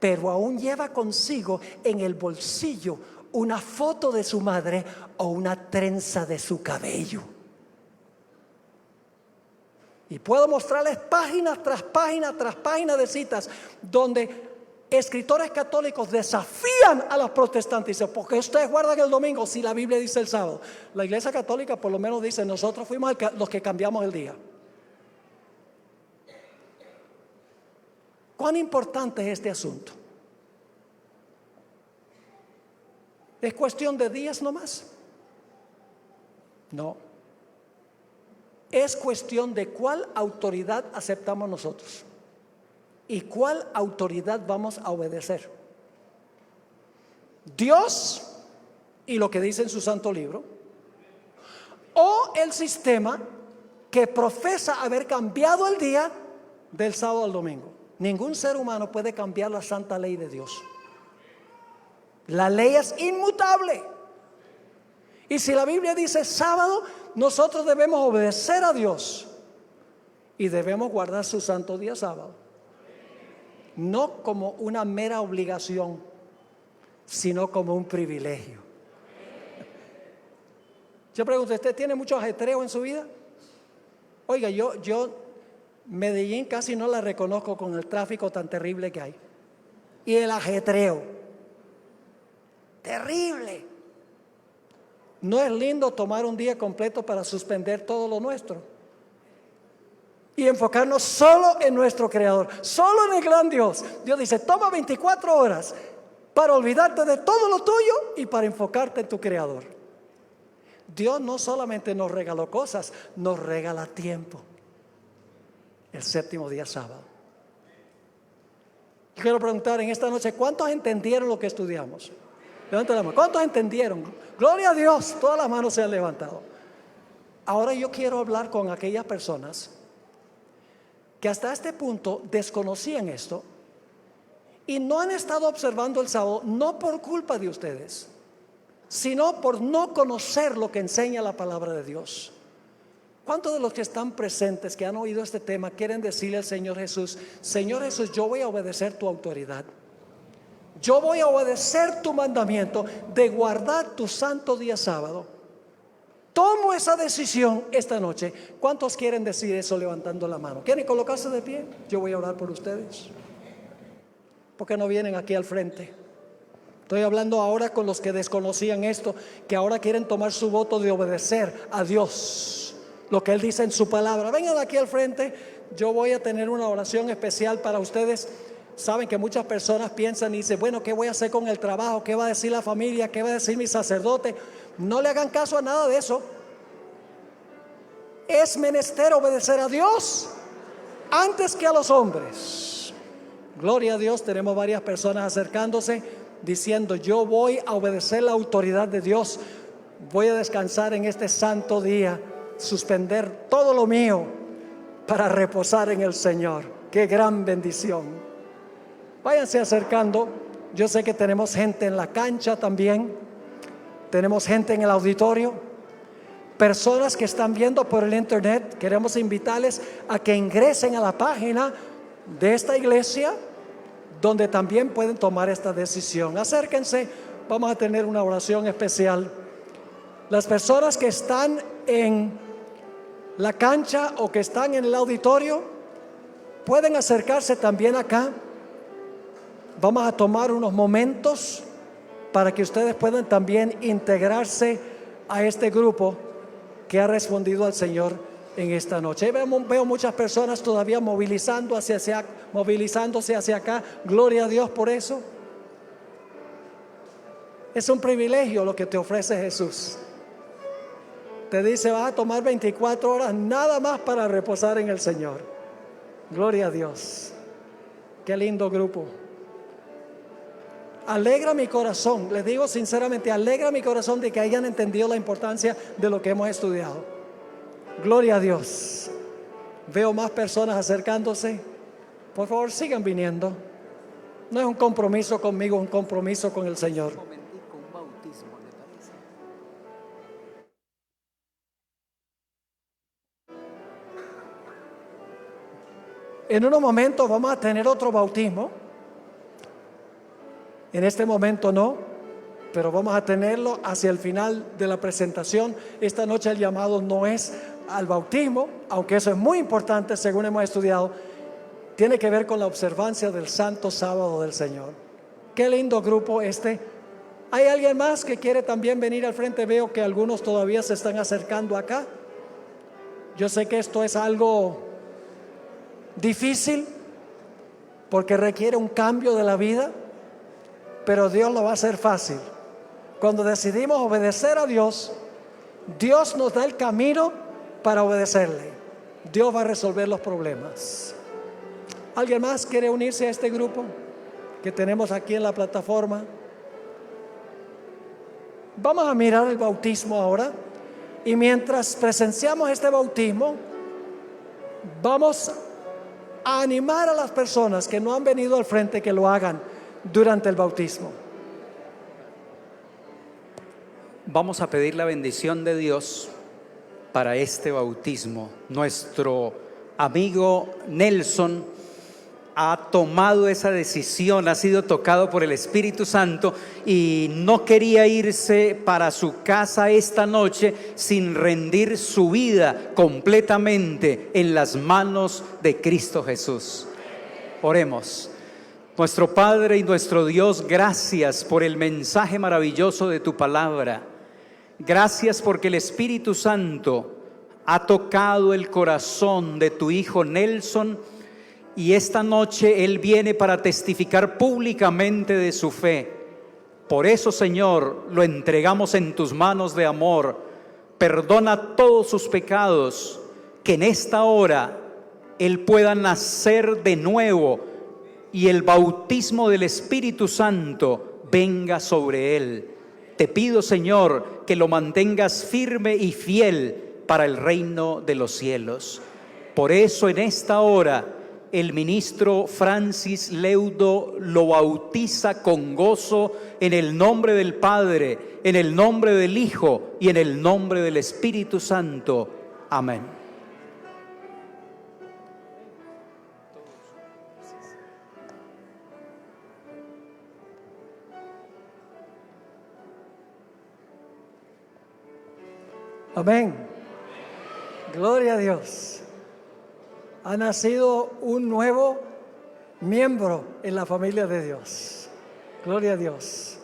pero aún lleva consigo en el bolsillo una foto de su madre o una trenza de su cabello. Y puedo mostrarles página tras página tras página de citas donde escritores católicos desafían a los protestantes. Dicen: ¿por qué ustedes guardan el domingo si la Biblia dice el sábado? La iglesia católica por lo menos dice: nosotros fuimos los que cambiamos el día. ¿Cuán importante es este asunto? ¿Es cuestión de días nomás? No. Es cuestión de cuál autoridad aceptamos nosotros y cuál autoridad vamos a obedecer. Dios y lo que dice en su santo libro, o el sistema que profesa haber cambiado el día del sábado al domingo. Ningún ser humano puede cambiar la santa ley de Dios. La ley es inmutable. Y si la Biblia dice sábado, nosotros debemos obedecer a Dios y debemos guardar su santo día sábado. No como una mera obligación, sino como un privilegio. Yo pregunto: ¿usted tiene mucho ajetreo en su vida? Oiga, yo Medellín casi no la reconozco con el tráfico tan terrible que hay. Y el ajetreo. Terrible. ¿No es lindo tomar un día completo para suspender todo lo nuestro y enfocarnos solo en nuestro Creador, solo en el gran Dios? Dios dice: toma 24 horas para olvidarte de todo lo tuyo y para enfocarte en tu Creador. Dios no solamente nos regaló cosas, nos regala tiempo. El séptimo día sábado. Quiero preguntar en esta noche: ¿cuántos entendieron lo que estudiamos? Levanten la mano. ¿Cuántos entendieron? Gloria a Dios, todas las manos se han levantado. Ahora yo quiero hablar con aquellas personas que hasta este punto desconocían esto y no han estado observando el sábado, no por culpa de ustedes, sino por no conocer lo que enseña la palabra de Dios. ¿Cuántos de los que están presentes, que han oído este tema, quieren decirle al Señor Jesús: Señor Jesús, yo voy a obedecer tu autoridad, yo voy a obedecer tu mandamiento de guardar tu santo día sábado? Tomo esa decisión esta noche. ¿Cuántos quieren decir eso levantando la mano? ¿Quieren colocarse de pie? Yo voy a orar por ustedes. ¿Por qué no vienen aquí al frente? Estoy hablando ahora con los que desconocían esto, que ahora quieren tomar su voto de obedecer a Dios, lo que Él dice en su palabra. Vengan aquí al frente. Yo voy a tener una oración especial para ustedes. Saben que muchas personas piensan y dicen: bueno, ¿qué voy a hacer con el trabajo? ¿Qué va a decir la familia? ¿Qué va a decir mi sacerdote? No le hagan caso a nada de eso. Es menester obedecer a Dios antes que a los hombres. Gloria a Dios. Tenemos varias personas acercándose diciendo: yo voy a obedecer la autoridad de Dios, voy a descansar en este santo día, suspender todo lo mío para reposar en el Señor. Qué gran bendición. Váyanse acercando. Yo sé que tenemos gente en la cancha también, tenemos gente en el auditorio, personas que están viendo por el internet. Queremos invitarles a que ingresen a la página de esta iglesia, donde también pueden tomar esta decisión. Acérquense, vamos a tener una oración especial. Las personas que están en la cancha o que están en el auditorio pueden acercarse también acá. Vamos a tomar unos momentos para que ustedes puedan también integrarse a este grupo que ha respondido al Señor en esta noche. Veo muchas personas todavía movilizándose hacia acá. Gloria a Dios por eso. Es un privilegio lo que te ofrece Jesús. Te dice: vas a tomar 24 horas nada más para reposar en el Señor. Gloria a Dios. Qué lindo grupo. Alegra mi corazón, les digo sinceramente, alegra mi corazón de que hayan entendido la importancia de lo que hemos estudiado. Gloria a Dios. Veo más personas acercándose. Por favor, sigan viniendo. No es un compromiso conmigo, es un compromiso con el Señor. En unos momentos vamos a tener otro bautismo. En este momento no, pero vamos a tenerlo hacia el final de la presentación. Esta noche el llamado no es al bautismo, aunque eso es muy importante según hemos estudiado. Tiene que ver con la observancia del Santo Sábado del Señor. Qué lindo grupo este. ¿Hay alguien más que quiere también venir al frente? Veo que algunos todavía se están acercando acá. Yo sé que esto es algo difícil porque requiere un cambio de la vida, pero Dios lo va a hacer fácil. Cuando decidimos obedecer a Dios, Dios nos da el camino para obedecerle. Dios va a resolver los problemas. ¿Alguien más quiere unirse a este grupo que tenemos aquí en la plataforma? Vamos a mirar el bautismo ahora, y mientras presenciamos este bautismo, vamos a animar a las personas que no han venido al frente que lo hagan durante el bautismo. Vamos a pedir la bendición de Dios para este bautismo. Nuestro amigo Nelson ha tomado esa decisión, ha sido tocado por el Espíritu Santo y no quería irse para su casa esta noche sin rendir su vida completamente en las manos de Cristo Jesús. Oremos. Nuestro Padre y nuestro Dios, gracias por el mensaje maravilloso de tu palabra. Gracias porque el Espíritu Santo ha tocado el corazón de tu hijo Nelson, y esta noche él viene para testificar públicamente de su fe. Por eso, Señor, lo entregamos en tus manos de amor. Perdona todos sus pecados, que en esta hora él pueda nacer de nuevo y el bautismo del Espíritu Santo venga sobre él. Te pido, Señor, que lo mantengas firme y fiel para el reino de los cielos. Por eso en esta hora el ministro Francis Leudo lo bautiza con gozo en el nombre del Padre, en el nombre del Hijo y en el nombre del Espíritu Santo. Amén. Amén. Gloria a Dios. Ha nacido un nuevo miembro en la familia de Dios. Gloria a Dios.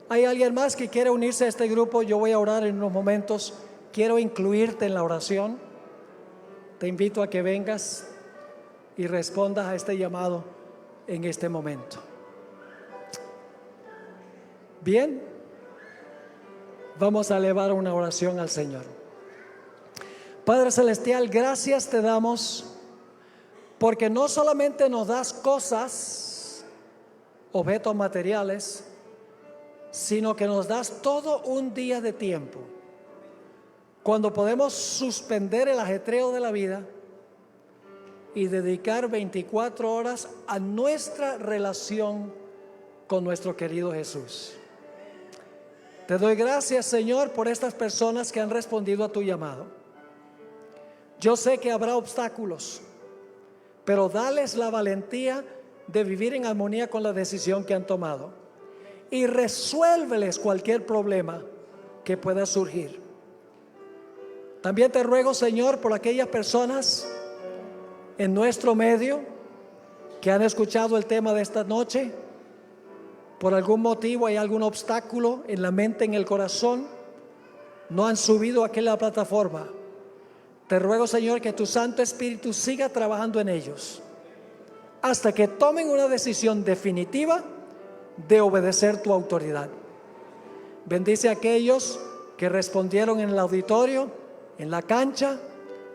¿Hay alguien más que quiera unirse a este grupo? Yo voy a orar en unos momentos. Quiero incluirte en la oración. Te invito a que vengas y respondas a este llamado en este momento. Bien, vamos a elevar una oración al Señor. Padre Celestial, gracias te damos porque no solamente nos das cosas, objetos materiales, sino que nos das todo un día de tiempo, cuando podemos suspender el ajetreo de la vida y dedicar 24 horas a nuestra relación con nuestro querido Jesús. Te doy gracias, Señor, por estas personas que han respondido a tu llamado. Yo sé que habrá obstáculos, pero dales la valentía de vivir en armonía con la decisión que han tomado y resuélveles cualquier problema que pueda surgir. También te ruego, Señor, por aquellas personas en nuestro medio que han escuchado el tema de esta noche. Por algún motivo hay algún obstáculo en la mente, en el corazón, no han subido a aquella plataforma. Te ruego, Señor, que tu Santo Espíritu siga trabajando en ellos hasta que tomen una decisión definitiva de obedecer tu autoridad. Bendice a aquellos que respondieron en el auditorio, en la cancha,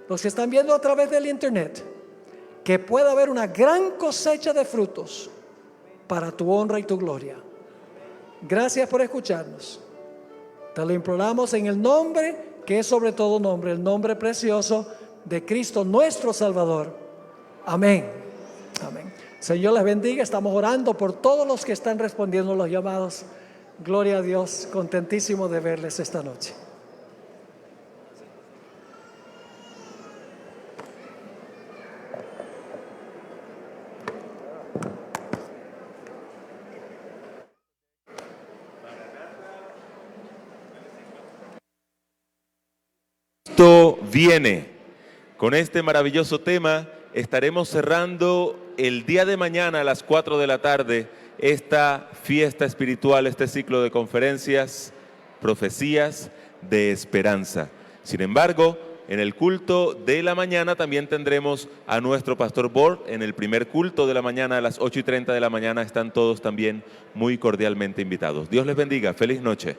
los que están viendo a través del internet, que pueda haber una gran cosecha de frutos para tu honra y tu gloria. Gracias por escucharnos. Te lo imploramos en el nombre que es sobre todo nombre, el nombre precioso de Cristo nuestro Salvador. Amén. Amén. Señor les bendiga. Estamos orando por todos los que están respondiendo los llamados. Gloria a Dios. Contentísimo de verles esta noche. Cristo viene. Con este maravilloso tema estaremos cerrando el día de mañana a las 4 de la tarde esta fiesta espiritual, este ciclo de conferencias, profecías de esperanza. Sin embargo, en el culto de la mañana también tendremos a nuestro pastor Bord. En el primer culto de la mañana a las 8:30 de la mañana están todos también muy cordialmente invitados. Dios les bendiga. Feliz noche.